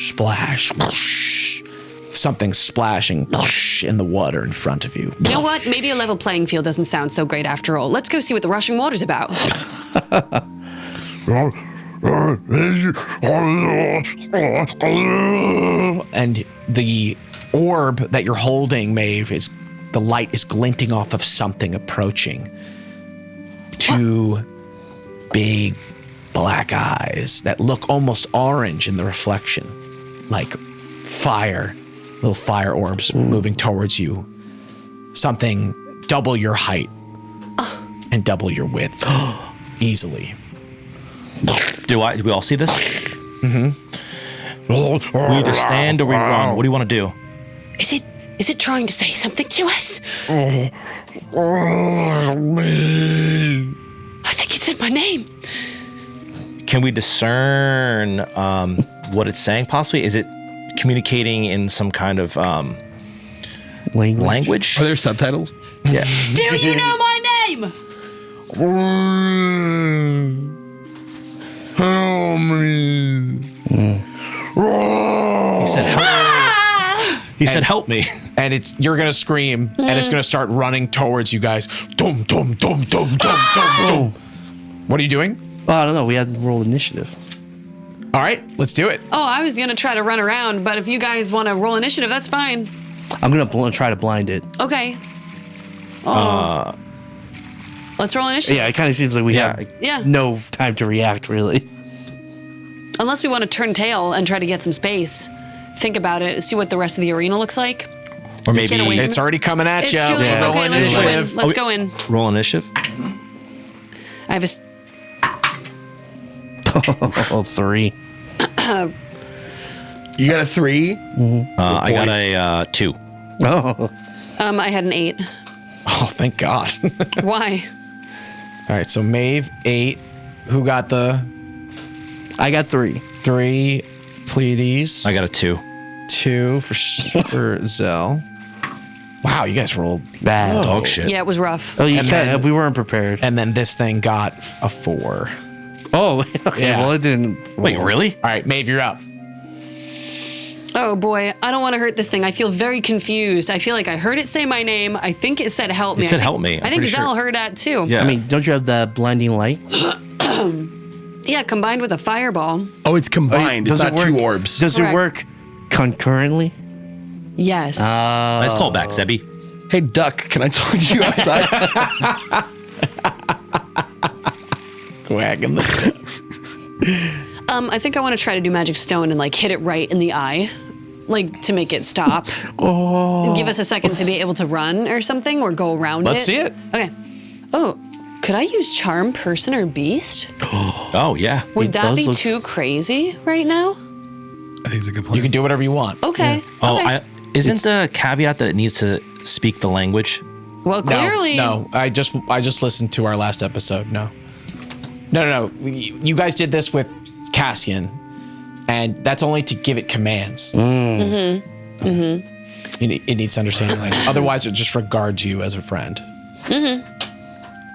Speaker 2: Splash. Something splashing in the water in front of you.
Speaker 1: You know what? Maybe a level playing field doesn't sound so great after all. Let's go see what the rushing water's about.
Speaker 2: And the orb that you're holding, Maeve, the light is glinting off of something approaching. 2 big black eyes that look almost orange in the reflection, like fire, little fire orbs moving towards you. Something double your height and double your width easily.
Speaker 4: Do we all see this? Mm-hmm. We either stand or we run. What do you want to do?
Speaker 1: Is it trying to say something to us? I think it said my name.
Speaker 4: Can we discern what it's saying, possibly? Is it communicating in some kind of language?
Speaker 3: Are there subtitles?
Speaker 4: Yeah.
Speaker 1: Do you know my name?
Speaker 4: He said, help. He said, help me.
Speaker 2: And you're gonna scream, and it's gonna start running towards you guys. Dum dum dum dum dum dum dum. What are you doing?
Speaker 5: Oh, I don't know. We had to roll initiative.
Speaker 2: All right, let's do it.
Speaker 1: Oh, I was gonna try to run around, but if you guys want to roll initiative, that's fine.
Speaker 5: I'm going to try to blind it.
Speaker 1: Okay. Oh. Let's roll initiative.
Speaker 5: Yeah, it kind of seems like we have
Speaker 1: Yeah.
Speaker 5: no time to react, really.
Speaker 1: Unless we want to turn tail and try to get some space. Think about it. See what the rest of the arena looks like.
Speaker 4: Or maybe
Speaker 1: Get away.
Speaker 2: It's already coming at
Speaker 1: It's
Speaker 2: you.
Speaker 1: too late.
Speaker 5: Yeah.
Speaker 1: Okay, let's go in. Let's go in.
Speaker 4: roll initiative.
Speaker 1: I have a
Speaker 5: 3.
Speaker 3: You got a 3?
Speaker 4: I got a 2.
Speaker 5: Oh.
Speaker 1: I had an 8.
Speaker 2: Oh, thank God.
Speaker 1: Why?
Speaker 2: All right, so Maeve, 8. Who got the
Speaker 5: I got 3.
Speaker 2: 3? Pleiades.
Speaker 4: I got a 2.
Speaker 2: 2 for Zel. Wow, you guys rolled
Speaker 5: Bad.
Speaker 4: Dog shit.
Speaker 1: Yeah, it was rough.
Speaker 5: Oh, you
Speaker 2: And
Speaker 5: can't.
Speaker 2: then-
Speaker 5: We weren't prepared.
Speaker 2: And then this thing got a 4.
Speaker 5: Oh, okay.
Speaker 2: Yeah.
Speaker 5: Well, it didn't.
Speaker 4: Wait, really?
Speaker 2: All right, Maeve, you're up.
Speaker 1: Oh boy, I don't want to hurt this thing. I feel very confused. I feel like I heard it say my name. I think it said help me.
Speaker 4: It said
Speaker 1: I think-
Speaker 4: help me. I'm
Speaker 1: I think
Speaker 4: pretty
Speaker 1: Zel
Speaker 4: sure.
Speaker 1: heard that too.
Speaker 4: Yeah.
Speaker 5: I mean, don't you have the blinding light?
Speaker 1: Yeah, combined with a fireball.
Speaker 3: Oh, it's combined. It's not 2 orbs.
Speaker 5: Does
Speaker 1: Correct.
Speaker 5: it work concurrently?
Speaker 1: Yes.
Speaker 4: Nice call back, Zebby.
Speaker 3: Hey, Duck, can I talk to you outside?
Speaker 2: Wagging the
Speaker 1: I think I want to try to do magic stone and like hit it right in the eye, like to make it stop. And give us a second to be able to run or something, or go around
Speaker 2: Let's
Speaker 1: it.
Speaker 2: see it.
Speaker 1: Okay. Oh, could I use charm, person, or beast?
Speaker 4: Oh, yeah.
Speaker 1: Would
Speaker 5: It
Speaker 1: that
Speaker 5: does
Speaker 1: be
Speaker 5: look-
Speaker 1: too crazy right now?
Speaker 3: I think it's a good plan.
Speaker 2: You can do whatever you want.
Speaker 1: Okay.
Speaker 4: Oh,
Speaker 1: okay.
Speaker 4: isn't the caveat that it needs to speak the language?
Speaker 1: Well,
Speaker 2: No,
Speaker 1: clearly.
Speaker 2: no. I just listened to our last episode. No. You guys did this with Cassian, and that's only to give it commands. It needs to understand your language. Otherwise, it just regards you as a friend.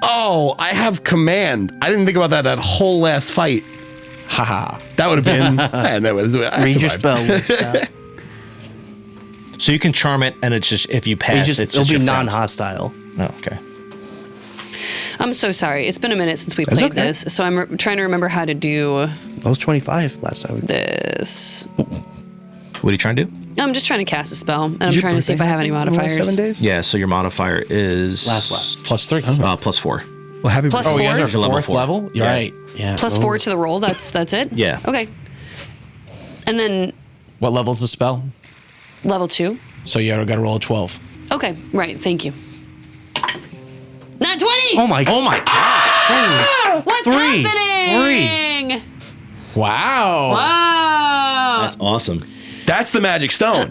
Speaker 3: Oh, I have command. I didn't think about that whole last fight.
Speaker 2: Haha.
Speaker 3: That would have been. That would
Speaker 5: Read your spell list.
Speaker 4: So you can charm it, and it's just, if you pass, it's
Speaker 5: It'll
Speaker 4: just
Speaker 5: be
Speaker 4: your friend.
Speaker 5: non-hostile.
Speaker 4: Oh, okay.
Speaker 1: I'm so sorry. It's been a minute since we played
Speaker 5: okay.
Speaker 1: this, so I'm trying to remember how to do
Speaker 5: I was 25 last time.
Speaker 1: this.
Speaker 4: What are you trying to do?
Speaker 1: I'm just trying to cast a spell, and I'm trying to see if I have any modifiers.
Speaker 3: 7 days?
Speaker 4: Yeah, so your modifier is...
Speaker 5: Last.
Speaker 2: +3.
Speaker 4: +4.
Speaker 3: Well, happy
Speaker 1: Plus
Speaker 3: birthday.
Speaker 2: Oh, you guys are
Speaker 1: Four?
Speaker 4: Level
Speaker 2: fourth
Speaker 4: 4.
Speaker 2: level? You're
Speaker 4: Yeah.
Speaker 2: right. Yeah.
Speaker 1: Plus 4 to the roll. That's it.
Speaker 4: Yeah.
Speaker 1: Okay. And then
Speaker 2: What level's the spell?
Speaker 1: level 2.
Speaker 2: So you got to roll a 12.
Speaker 1: Okay. Right. Thank you. Not 20.
Speaker 5: Oh my god.
Speaker 4: Oh, my God.
Speaker 1: What's
Speaker 5: 3.
Speaker 1: happening?
Speaker 2: Wow.
Speaker 1: Wow.
Speaker 4: That's awesome.
Speaker 3: That's the magic stone.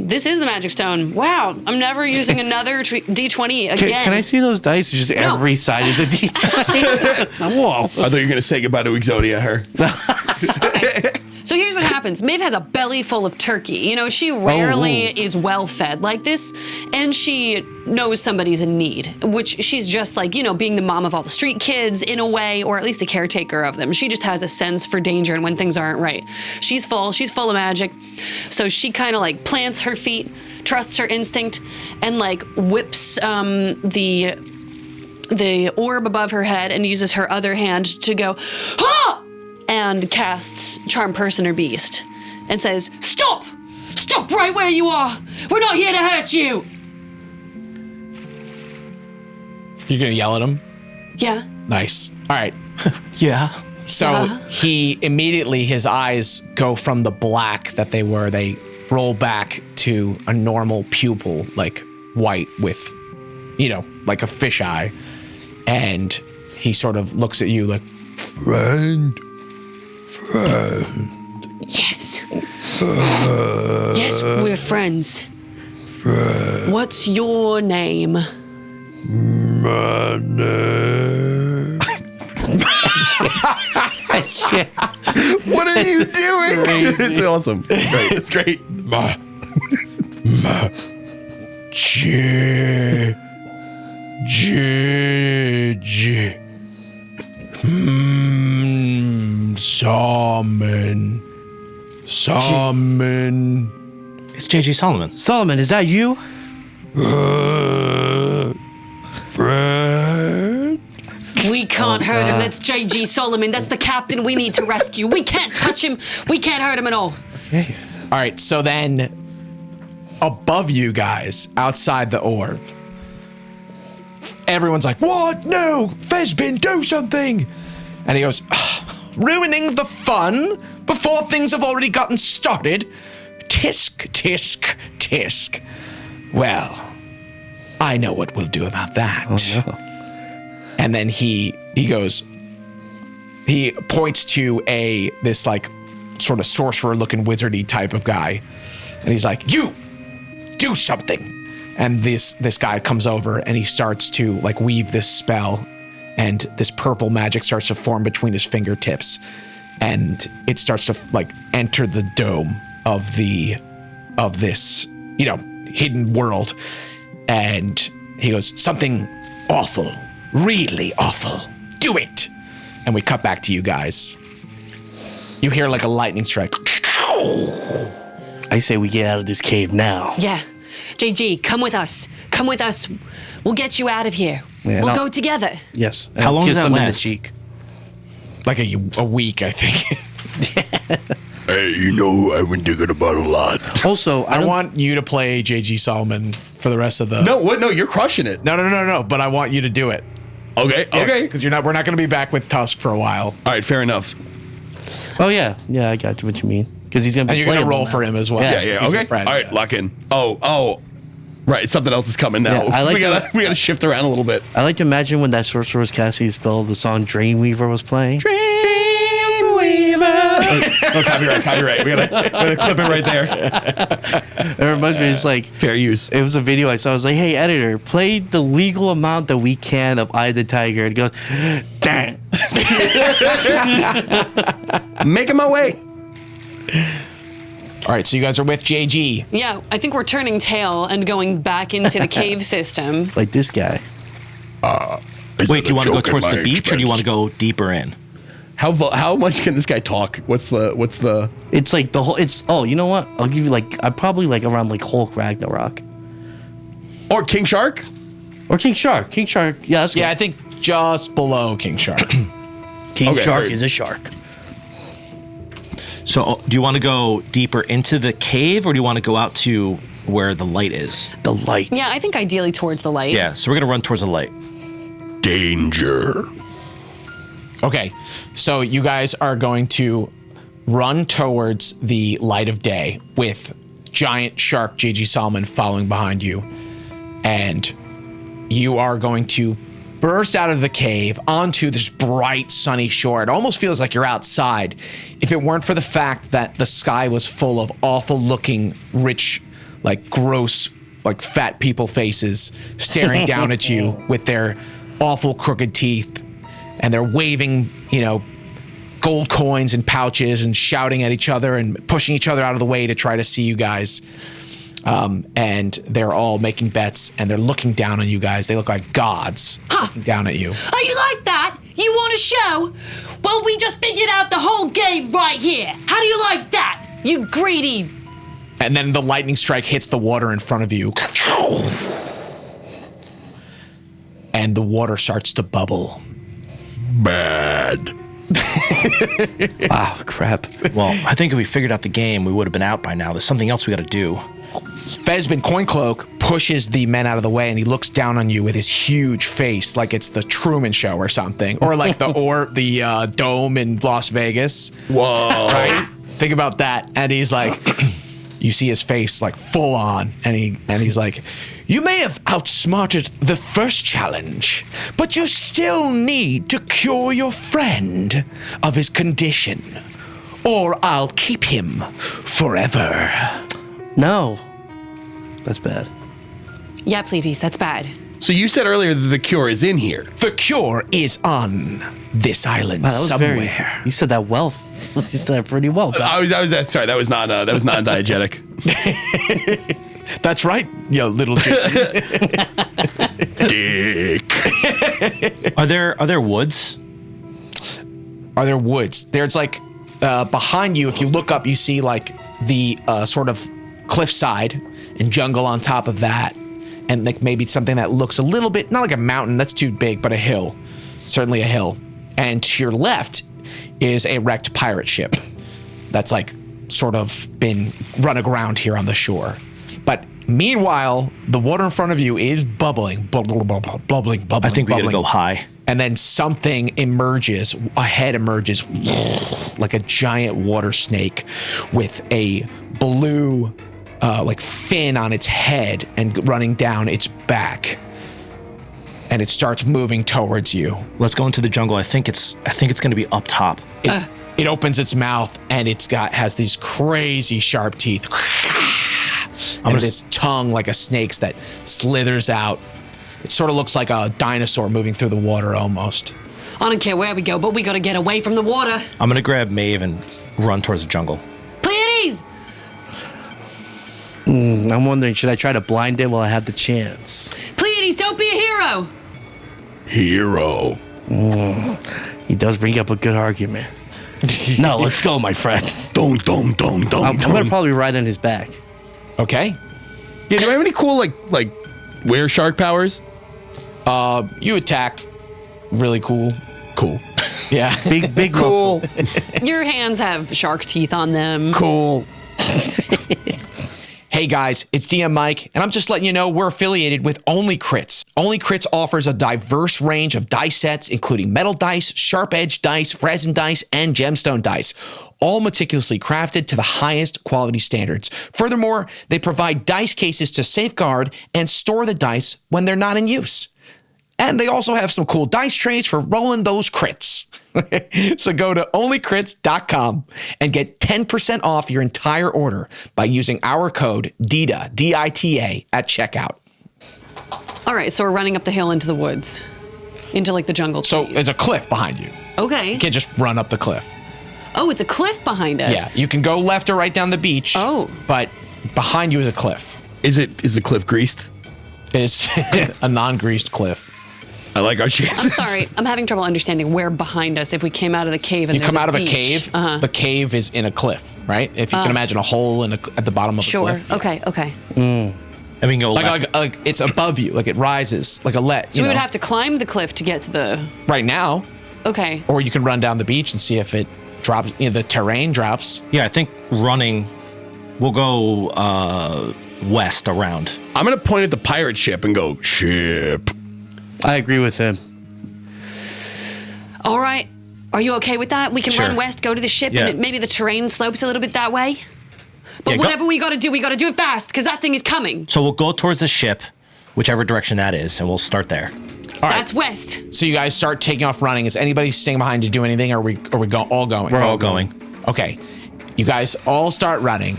Speaker 1: This is the magic stone. Wow. I'm never using another D20 again.
Speaker 5: Can I see those dice? Just every side is a D20. Whoa.
Speaker 3: I thought you were going to say goodbye to Exodia, her.
Speaker 1: So here's what happens. Maeve has a belly full of turkey. You know, she rarely is well fed like this, and she knows somebody's in need, which she's just like, you know, being the mom of all the street kids in a way, or at least the caretaker of them. She just has a sense for danger and when things aren't right. She's full of magic. So she kind of like plants her feet, trusts her instinct, and like whips the orb above her head and uses her other hand to go, "Ha!" and casts Charm Person or Beast and says, "Stop! Stop right where you are! We're not here to hurt you!"
Speaker 2: You're going to yell at him?
Speaker 1: Yeah.
Speaker 2: Nice. All right.
Speaker 4: Yeah.
Speaker 2: So he immediately, his eyes go from the black that they were, they roll back to a normal pupil, like white with, you know, like a fish eye. And he sort of looks at you like, friend.
Speaker 1: Yes. Yes, we're friends. What's your name?
Speaker 3: What are you doing? It's awesome. It's great. It's great.
Speaker 2: Salmon.
Speaker 4: It's J.J. Solomon.
Speaker 5: Solomon, is that you?
Speaker 2: Friend.
Speaker 1: We can't hurt him. That's J.G. Solomon. That's the captain we need to rescue. We can't touch him. We can't hurt him at all.
Speaker 2: All right, so then above you guys, outside the orb, everyone's like, what? No, Fesbin, do something. And he goes, ruining the fun before things have already gotten started. Tisk, tisk, tisk. Well, I know what we'll do about that.
Speaker 5: Oh, no.
Speaker 2: And then he points to this like sort of sorcerer looking wizardy type of guy. And he's like, you do something. And this guy comes over and he starts to like weave this spell, and this purple magic starts to form between his fingertips, and it starts to like enter the dome of this, you know, hidden world. And he goes, something awful, really awful. Do it. And we cut back to you guys. You hear like a lightning strike.
Speaker 5: I say we get out of this cave now.
Speaker 1: Yeah. JG, come with us. Come with us. We'll get you out of here.
Speaker 5: Yeah,
Speaker 1: we'll
Speaker 5: no.
Speaker 1: go together.
Speaker 5: Yes.
Speaker 4: How long
Speaker 5: kiss
Speaker 4: does that
Speaker 5: him in the
Speaker 4: last?
Speaker 5: cheek.
Speaker 2: Like a week, I think.
Speaker 3: Hey, you know I've been thinking about a lot.
Speaker 5: Also,
Speaker 2: I want you to play JG Solomon for the rest of the.
Speaker 3: No, what? No, you're crushing it.
Speaker 2: No. But I want you to do it.
Speaker 3: Okay, okay.
Speaker 2: Because we're not going to be back with Tusk for a while,
Speaker 3: All right, fair enough.
Speaker 5: Oh yeah, I got what you mean. Because he's gonna be
Speaker 2: and you're going to
Speaker 5: playable
Speaker 2: roll
Speaker 5: now.
Speaker 2: for him as well.
Speaker 5: Yeah,
Speaker 3: Yeah,
Speaker 2: He's your
Speaker 3: okay.
Speaker 2: friend.
Speaker 3: All right, lock in. Oh. Right, something else is coming now.
Speaker 5: Yeah, I like
Speaker 3: we gotta shift around a little bit.
Speaker 5: I like to imagine when that sorcerer was casting his spell, the song Dreamweaver was playing.
Speaker 3: Oh, copyright. We're gonna clip it right there.
Speaker 5: It reminds me, it's like
Speaker 3: Fair use.
Speaker 5: it was a video I saw. I was like, "Hey, editor, play the legal amount that we can of Eye of the Tiger." And it goes, "Dang!"
Speaker 3: Making my way.
Speaker 2: All right, so you guys are with JG.
Speaker 1: Yeah, I think we're turning tail and going back into the cave system.
Speaker 5: Like this guy.
Speaker 4: Wait, do you want to go towards the beach or do you want to go deeper in?
Speaker 3: How much can this guy talk? What's the?
Speaker 5: It's like the whole. It's you know what? I'll give you like probably like around like Hulk Ragnarok
Speaker 3: Or King Shark?
Speaker 5: or King Shark. King Shark. Yeah, that's
Speaker 2: Yeah,
Speaker 5: good.
Speaker 2: I think just below King Shark.
Speaker 5: King
Speaker 3: Okay,
Speaker 5: Shark
Speaker 3: heard.
Speaker 5: is a shark.
Speaker 4: So do you want to go deeper into the cave or do you want to go out to where the light is?
Speaker 5: The light.
Speaker 1: Yeah, I think ideally towards the light.
Speaker 4: Yeah, so we're going to run towards the light.
Speaker 3: Danger.
Speaker 2: Okay, so you guys are going to run towards the light of day with giant shark JG Solomon following behind you. And you are going to burst out of the cave onto this bright sunny shore. It almost feels like you're outside if it weren't for the fact that the sky was full of awful looking, rich, like gross, like fat people faces staring down at you with their awful crooked teeth. And they're waving, you know, gold coins in pouches and shouting at each other and pushing each other out of the way to try to see you guys. And they're all making bets and they're looking down on you guys. They look like gods looking down at you.
Speaker 1: Oh, you like that? You want a show? Well, we just figured out the whole game right here. How do you like that? You greedy.
Speaker 2: And then the lightning strike hits the water in front of you. And the water starts to bubble.
Speaker 3: Bad.
Speaker 5: Oh crap.
Speaker 4: Well, I think if we figured out the game, we would have been out by now. There's something else we got to do.
Speaker 2: Fesbin Coincloak pushes the men out of the way and he looks down on you with his huge face like it's the Truman Show or something. Or like the dome in Las Vegas.
Speaker 3: Whoa.
Speaker 2: Right? Think about that. And he's like, you see his face like full on. And he's like, you may have outsmarted the first challenge, but you still need to cure your friend of his condition, or I'll keep him forever.
Speaker 5: No. That's bad.
Speaker 1: Yeah, Pleiades, that's bad.
Speaker 3: So you said earlier that the cure is in here.
Speaker 2: The cure is on this island
Speaker 5: Wow, that was
Speaker 2: somewhere.
Speaker 5: You said that well. You said that pretty well.
Speaker 3: I was sorry. That was not diegetic.
Speaker 2: That's right, you little
Speaker 3: Dick.
Speaker 4: Are there woods?
Speaker 2: Are there woods? There's like behind you, if you look up, you see like the sort of cliffside and jungle on top of that. And like maybe something that looks a little bit, not like a mountain, that's too big, but a hill. Certainly a hill. And to your left is a wrecked pirate ship that's like sort of been run aground here on the shore. But meanwhile, the water in front of you is bubbling. Bubbling.
Speaker 4: I think we got to go high.
Speaker 2: And then something emerges, a head emerges like a giant water snake with a blue like fin on its head and running down its back. And it starts moving towards you.
Speaker 4: Let's go into the jungle. I think it's going to be up top.
Speaker 2: It opens its mouth and has these crazy sharp teeth. and this tongue like a snake's that slithers out. It sort of looks like a dinosaur moving through the water almost.
Speaker 1: I don't care where we go, but we gotta get away from the water.
Speaker 4: I'm gonna grab Maeve and run towards the jungle.
Speaker 1: Pleiades!
Speaker 5: I'm wondering, should I try to blind it while I have the chance?
Speaker 1: Pleiades, don't be a hero!
Speaker 3: Hero.
Speaker 5: He does bring up a good argument. No, let's go, my friend.
Speaker 3: I'm
Speaker 5: gonna probably ride on his back.
Speaker 2: Okay.
Speaker 3: Yeah, do I have any cool like were shark powers?
Speaker 2: You attacked. Really cool.
Speaker 3: Cool.
Speaker 2: Yeah.
Speaker 5: Big
Speaker 3: Cool.
Speaker 5: muscle.
Speaker 1: Your hands have shark teeth on them.
Speaker 3: Cool.
Speaker 2: Hey guys, it's DM Mike, and I'm just letting you know we're affiliated with Only Crits. Only Crits offers a diverse range of dice sets, including metal dice, sharp edge dice, resin dice, and gemstone dice, all meticulously crafted to the highest quality standards. Furthermore, they provide dice cases to safeguard and store the dice when they're not in use. And they also have some cool dice trays for rolling those crits. So go to onlycrits.com and get 10% off your entire order by using our code DITA, D-I-T-A, at checkout.
Speaker 1: All right, so we're running up the hill into the woods. Into like the jungle
Speaker 2: So
Speaker 1: trees.
Speaker 2: there's a cliff behind you.
Speaker 1: Okay.
Speaker 2: You can't just run up the cliff.
Speaker 1: Oh, it's a cliff behind us.
Speaker 2: Yeah, you can go left or right down the beach.
Speaker 1: Oh.
Speaker 2: But behind you is a cliff.
Speaker 3: Is the cliff greased?
Speaker 2: It's a non-greased cliff.
Speaker 3: I like our chances.
Speaker 1: I'm sorry, I'm having trouble understanding where behind us if we came out of the cave and
Speaker 2: You
Speaker 1: there's
Speaker 2: come out of a
Speaker 1: beach.
Speaker 2: cave, the cave is in a cliff, right? If you can imagine a hole at the bottom of
Speaker 1: Sure.
Speaker 2: a cliff.
Speaker 1: Okay.
Speaker 4: And we can go left.
Speaker 2: Like it's above you, like it rises, like a
Speaker 1: So we would have to climb the cliff to get to the...
Speaker 2: right now,
Speaker 1: Okay.
Speaker 2: or you can run down the beach and see if it drops. The terrain drops.
Speaker 4: Yeah, I think running. We'll go west around.
Speaker 3: I'm gonna point at the pirate ship and go, ship.
Speaker 5: I agree with him.
Speaker 1: All right. Are you okay with that? We can
Speaker 4: Sure.
Speaker 1: run west, go to the ship,
Speaker 4: Yeah.
Speaker 1: and maybe the terrain slopes a little bit that way? But
Speaker 4: Yeah, go-
Speaker 1: whatever we gotta do it fast, because that thing is coming.
Speaker 4: So we'll go towards the ship, whichever direction that is, and we'll start there.
Speaker 2: All right.
Speaker 1: That's west.
Speaker 2: So you guys start taking off running. Is anybody staying behind to do anything? Or are we all going?
Speaker 4: We're all going.
Speaker 2: Okay. You guys all start running,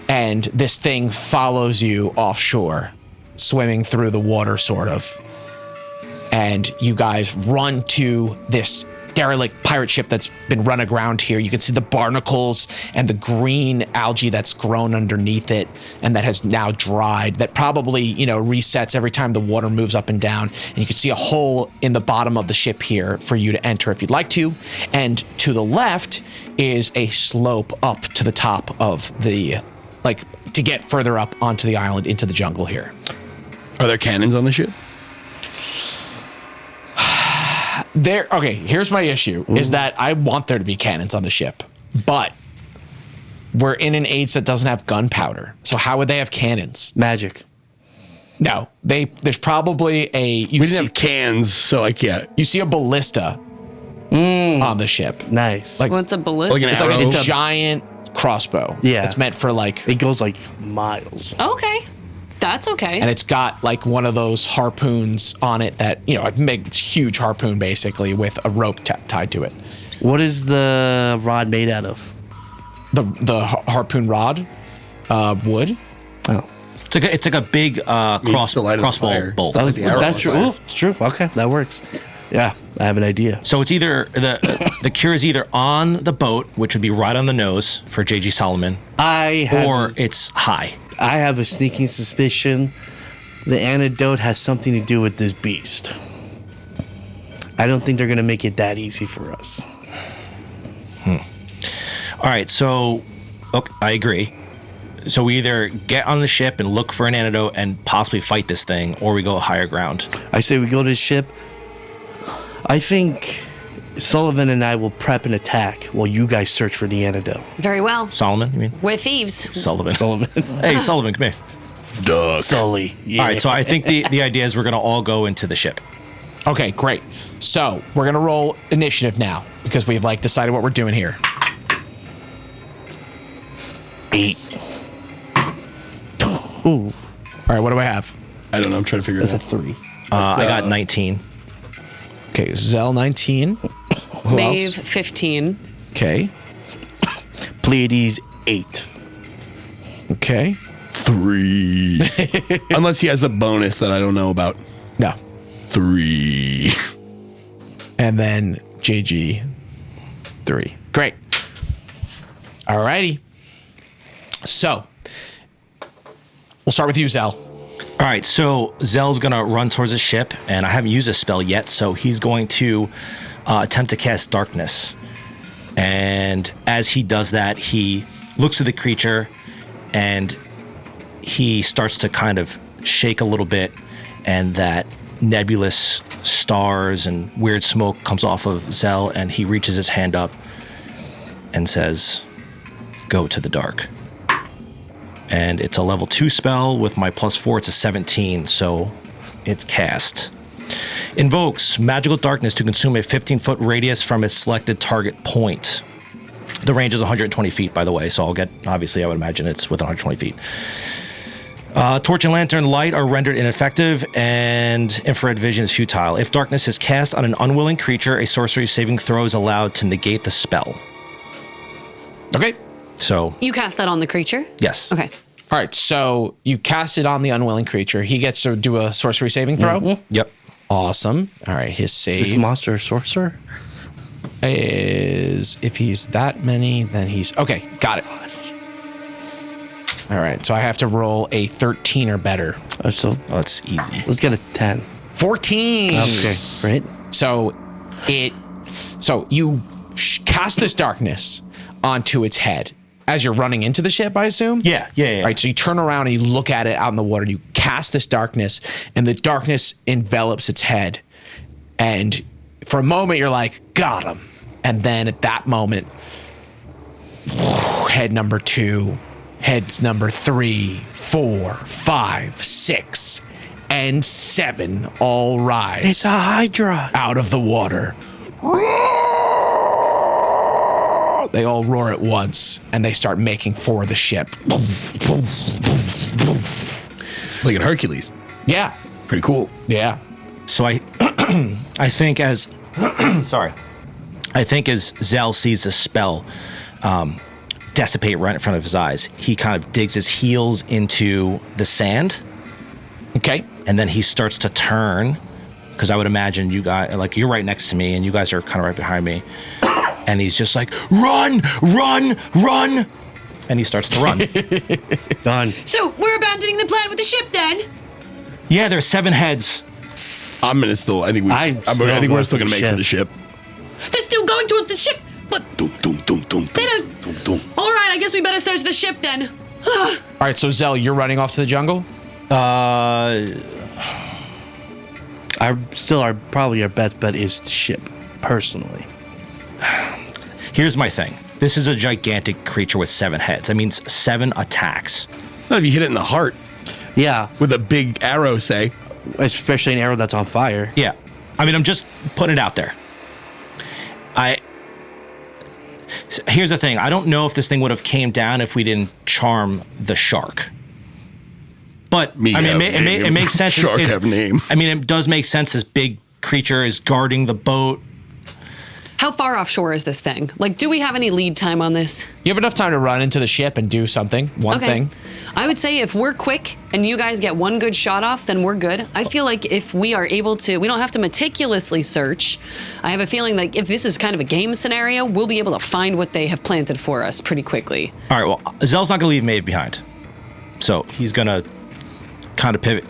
Speaker 2: and this thing follows you offshore, swimming through the water, sort of. And you guys run to this derelict pirate ship that's been run aground here. You can see the barnacles and the green algae that's grown underneath it and that has now dried, that probably, resets every time the water moves up and down. And you can see a hole in the bottom of the ship here for you to enter if you'd like to. And to the left is a slope up to the top of the, to get further up onto the island into the jungle here.
Speaker 3: Are there cannons on the ship?
Speaker 2: Okay, here's my issue, is that I want there to be cannons on the ship, but we're in an age that doesn't have gunpowder. So how would they have cannons?
Speaker 5: Magic.
Speaker 2: No, there's probably
Speaker 3: We didn't have cans, so I can't.
Speaker 2: you see a ballista on the ship.
Speaker 5: Nice.
Speaker 2: Like-
Speaker 1: What's a ballista?
Speaker 3: Like an
Speaker 2: It's like
Speaker 3: arrow?
Speaker 2: a giant crossbow.
Speaker 5: Yeah.
Speaker 2: It's meant for
Speaker 5: It goes like miles.
Speaker 1: Okay. That's okay.
Speaker 2: and it's got like one of those harpoons on it that, a big, huge harpoon basically with a rope tied to it.
Speaker 5: What is the rod made out of?
Speaker 2: The harpoon rod, wood.
Speaker 5: Oh.
Speaker 4: It's like a big
Speaker 3: still light it on
Speaker 4: crossbow
Speaker 3: fire.
Speaker 4: bolt.
Speaker 5: That was,
Speaker 3: the arrow
Speaker 5: that's true.
Speaker 3: fire.
Speaker 5: Ooh, it's true. Okay, that works. Yeah, I have an idea.
Speaker 4: So it's either the cure is either on the boat, which would be right on the nose for JG Solomon, or it's high.
Speaker 5: I have a sneaking suspicion the antidote has something to do with this beast. I don't think they're going to make it that easy for us.
Speaker 4: All right, so I agree. So we either get on the ship and look for an antidote and possibly fight this thing, or we go higher ground.
Speaker 5: I say we go to the ship. I think Sullivan and I will prep an attack while you guys search for the antidote.
Speaker 1: Very well.
Speaker 4: Solomon, you mean?
Speaker 1: We're thieves.
Speaker 4: Sullivan.
Speaker 5: Sullivan.
Speaker 4: Hey, Sullivan, come here.
Speaker 3: Duck.
Speaker 5: Sully. Yeah.
Speaker 4: All right, so I think the idea is we're going to all go into the ship.
Speaker 2: Okay, great. So we're gonna roll initiative now because we've decided what we're doing here.
Speaker 5: 8. Ooh,
Speaker 2: All right, what do I have?
Speaker 3: I don't know. I'm trying to figure it
Speaker 5: that's a
Speaker 3: out.
Speaker 5: 3.
Speaker 4: I got 19.
Speaker 2: Okay, Zel 19. Who
Speaker 1: Maeve,
Speaker 2: else?
Speaker 1: 15.
Speaker 2: Okay.
Speaker 5: Pleiades 8.
Speaker 2: Okay.
Speaker 3: 3. Unless he has a bonus that I don't know about.
Speaker 2: No.
Speaker 3: 3.
Speaker 2: And then JG 3. Great. Alrighty. So we'll start with you, Zel.
Speaker 4: All right, so Zel's going to run towards the ship, and I haven't used this spell yet, so he's going to attempt to cast Darkness. And as he does that, he looks at the creature, and he starts to kind of shake a little bit, and that nebulous stars and weird smoke comes off of Zel, and he reaches his hand up and says, "Go to the dark." And it's a level 2 spell. With my +4, it's a 17, so it's cast. Invokes magical darkness to consume a 15-foot radius from its selected target point. The range is 120 feet, by the way, so obviously I would imagine it's within 120 feet. Torch and lantern light are rendered ineffective, and infrared vision is futile. If darkness is cast on an unwilling creature, a sorcery saving throw is allowed to negate the spell.
Speaker 2: Okay.
Speaker 4: So,
Speaker 1: You cast that on the creature?
Speaker 4: yes.
Speaker 1: Okay.
Speaker 2: All right. So you cast it on the unwilling creature. He gets to do a sorcery saving throw.
Speaker 4: Yep.
Speaker 2: Awesome. All right. His
Speaker 5: Is
Speaker 2: save
Speaker 5: monster a sorcerer?
Speaker 2: is, if he's that many, then he's okay. Got it. All right. So I have to roll a 13 or better.
Speaker 5: So
Speaker 4: Oh, that's easy.
Speaker 5: let's get a 10.
Speaker 2: 14.
Speaker 5: Okay, great.
Speaker 2: So you cast this darkness onto its head as you're running into the ship, I assume?
Speaker 4: Yeah.
Speaker 2: All right, so you turn around and you look at it out in the water, and you cast this darkness, and the darkness envelops its head. And for a moment, you're like, got him. And then at that moment, head number 2, heads number 3, 4, 5, 6, and 7 all rise
Speaker 5: It's a Hydra.
Speaker 2: out of the water. They all roar at once, and they start making for the ship.
Speaker 3: Like in Hercules.
Speaker 2: Yeah,
Speaker 3: Pretty cool.
Speaker 2: yeah.
Speaker 4: So I think as Zel sees the spell dissipate right in front of his eyes, he kind of digs his heels into the sand,
Speaker 2: Okay.
Speaker 4: and then he starts to turn, because I would imagine you guys, like, you're right next to me and you guys are kind of right behind me, and he's just like, run, run, run, and he starts to run.
Speaker 5: Done.
Speaker 1: So we're abandoning the plan with the ship then?
Speaker 4: Yeah, there's 7 heads.
Speaker 3: I'm gonna still. I think
Speaker 5: I'm still
Speaker 3: I think we're
Speaker 5: going
Speaker 3: still
Speaker 5: for
Speaker 3: gonna
Speaker 5: the
Speaker 3: make for
Speaker 5: ship.
Speaker 3: the ship.
Speaker 1: They're still going towards the ship. But
Speaker 3: Dum, dum, dum, dum,
Speaker 1: they
Speaker 3: dum,
Speaker 1: don't.
Speaker 3: dum, dum.
Speaker 1: All right, I guess we better search the ship then.
Speaker 2: All right, so Zel, you're running off to the jungle?
Speaker 5: Probably our best bet is the ship, personally.
Speaker 4: Here's my thing. This is a gigantic creature with 7 heads. That means 7 attacks.
Speaker 3: Not if you hit it in the heart
Speaker 5: Yeah,
Speaker 3: with a big arrow, say.
Speaker 5: especially an arrow that's on fire.
Speaker 4: Yeah. I mean, I'm just putting it out there. Here's the thing. I don't know if this thing would have came down if we didn't charm the shark. But,
Speaker 3: Me
Speaker 4: I mean,
Speaker 3: have
Speaker 4: it
Speaker 3: name.
Speaker 4: makes sense.
Speaker 3: Shark
Speaker 4: It's-
Speaker 3: have name.
Speaker 4: I mean, it does make sense. This big creature is guarding the boat.
Speaker 1: How far offshore is this thing? Like, do we have any lead time on this?
Speaker 2: You have enough time to run into the ship and do something, one thing.
Speaker 1: I would say if we're quick and you guys get one good shot off, then we're good. I feel like if we are able to, we don't have to meticulously search. I have a feeling like if this is kind of a game scenario, we'll be able to find what they have planted for us pretty quickly.
Speaker 4: All right, well, Zel's not going to leave Maeve behind. So he's going to kind of pivot.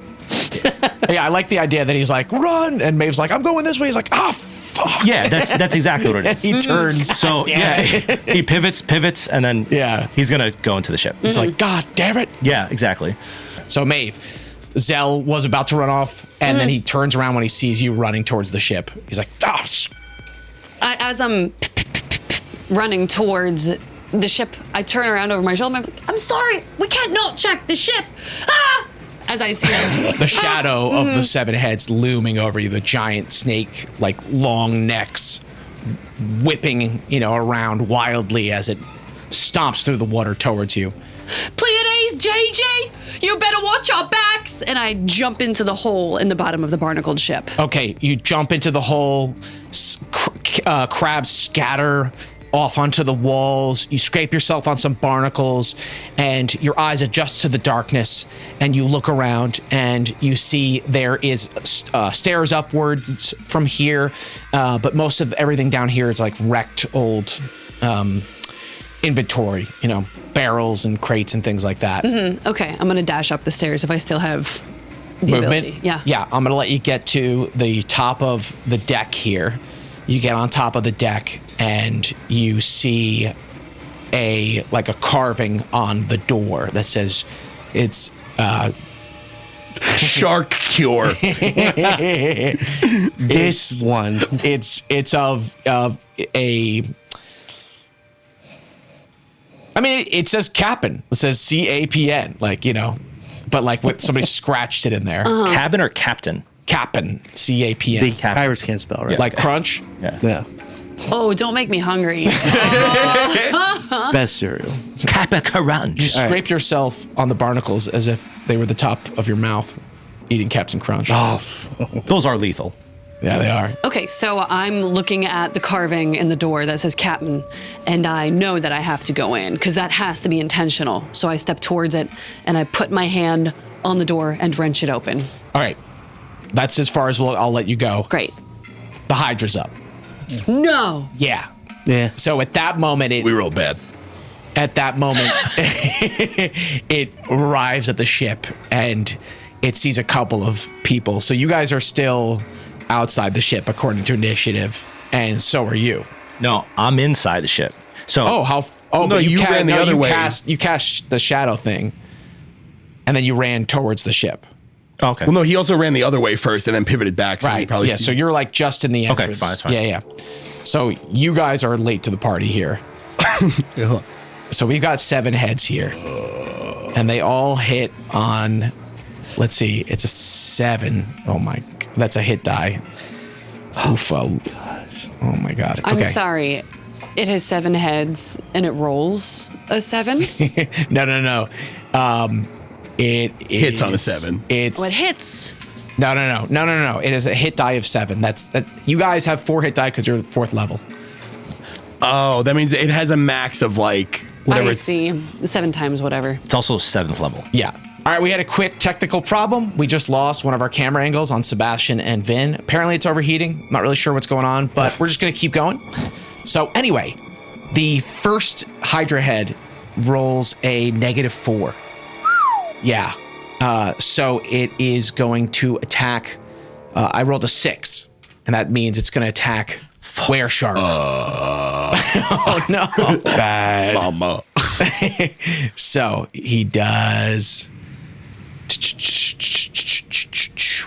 Speaker 2: Yeah, I like the idea that he's like, run, and Maeve's like, I'm going this way. He's like, ah, fuck.
Speaker 4: Yeah, that's exactly what it
Speaker 2: And
Speaker 4: is.
Speaker 2: he turns.
Speaker 4: So, yeah, he pivots, and then
Speaker 2: Yeah.
Speaker 4: he's going to go into the ship.
Speaker 2: He's like, God damn it.
Speaker 4: Yeah, exactly.
Speaker 2: So Maeve, Zel was about to run off, and then he turns around when he sees you running towards the ship. He's like,
Speaker 1: As I'm running towards the ship, I turn around over my shoulder. I'm sorry, we can't not check the ship. Ah! As I see
Speaker 2: the shadow of the 7 heads looming over you, the giant snake, like long necks, whipping, around wildly as it stomps through the water towards you.
Speaker 1: Pleiades, JJ, you better watch our backs. And I jump into the hole in the bottom of the barnacled ship.
Speaker 2: Okay, you jump into the hole, crabs scatter off onto the walls. You scrape yourself on some barnacles, and your eyes adjust to the darkness, and you look around, and you see there is stairs upwards from here, but most of everything down here is like wrecked old inventory, barrels and crates and things like that.
Speaker 1: Okay, I'm gonna dash up the stairs if I still have the
Speaker 2: Movement.
Speaker 1: ability. Yeah.
Speaker 2: Yeah, I'm gonna let you get to the top of the deck here. You get on top of the deck and you see a carving on the door that says it's
Speaker 3: Shark cure.
Speaker 5: This one.
Speaker 2: It's of a. I mean, it says Cap'n. It says CAPN, but with somebody scratched it in there.
Speaker 4: Cabin or captain?
Speaker 2: Cap'n, CAPN.
Speaker 5: The pirates can't spell, right?
Speaker 2: Like Crunch.
Speaker 5: Yeah.
Speaker 1: Oh, don't make me hungry.
Speaker 5: Best cereal.
Speaker 4: Cap'n.
Speaker 2: You scrape yourself on the barnacles as if they were the top of your mouth, eating Captain Crunch.
Speaker 5: Oh,
Speaker 4: Those are lethal.
Speaker 2: Yeah, they are.
Speaker 1: Okay, so I'm looking at the carving in the door that says Captain, and I know that I have to go in because that has to be intentional. So I step towards it and I put my hand on the door and wrench it open.
Speaker 2: All right. That's as far as I'll let you go.
Speaker 1: Great.
Speaker 2: The Hydra's up.
Speaker 1: No.
Speaker 2: Yeah.
Speaker 5: yeah.
Speaker 2: So at that moment,
Speaker 3: We rolled bad.
Speaker 2: it arrives at the ship and it sees a couple of people. So you guys are still outside the ship according to initiative, and so are you.
Speaker 4: No, I'm inside the ship. So
Speaker 3: No,
Speaker 2: but
Speaker 3: you ran the other way.
Speaker 2: You cast the shadow thing, and then you ran towards the ship.
Speaker 4: okay.
Speaker 3: Well, no, he also ran the other way first and then pivoted back. So he
Speaker 2: Right.
Speaker 3: probably
Speaker 2: Yeah. So you're just in the
Speaker 4: Okay,
Speaker 2: entrance.
Speaker 4: fine, it's fine.
Speaker 2: Yeah. So you guys are late to the party here.
Speaker 3: Yeah.
Speaker 2: So we've got 7 heads here, and they all hit on. Let's see, it's a 7. Oh my, that's a hit die. Oh gosh. Oh my god.
Speaker 1: I'm
Speaker 2: Okay.
Speaker 1: sorry. It has 7 heads and it rolls a 7.
Speaker 2: No. It
Speaker 3: Hits on a
Speaker 2: is-
Speaker 3: 7.
Speaker 2: It's
Speaker 1: What hits?
Speaker 2: No. It is a hit die of 7. That's you guys have 4 hit die because you're 4th level.
Speaker 3: Oh, that means it has a max of whatever.
Speaker 1: I
Speaker 3: It's,
Speaker 1: see. 7 times whatever.
Speaker 4: It's also 7th level.
Speaker 2: Yeah. All right, we had a quick technical problem. We just lost one of our camera angles on Sebastian and Vin. Apparently it's overheating. Not really sure what's going on, but we're just going to keep going. So anyway, the first Hydra head rolls a -4. Yeah. So it is going to attack. I rolled a 6, and that means it's going to attack Were Shark. Oh, no.
Speaker 5: Bad.
Speaker 3: Mama.
Speaker 2: So he does.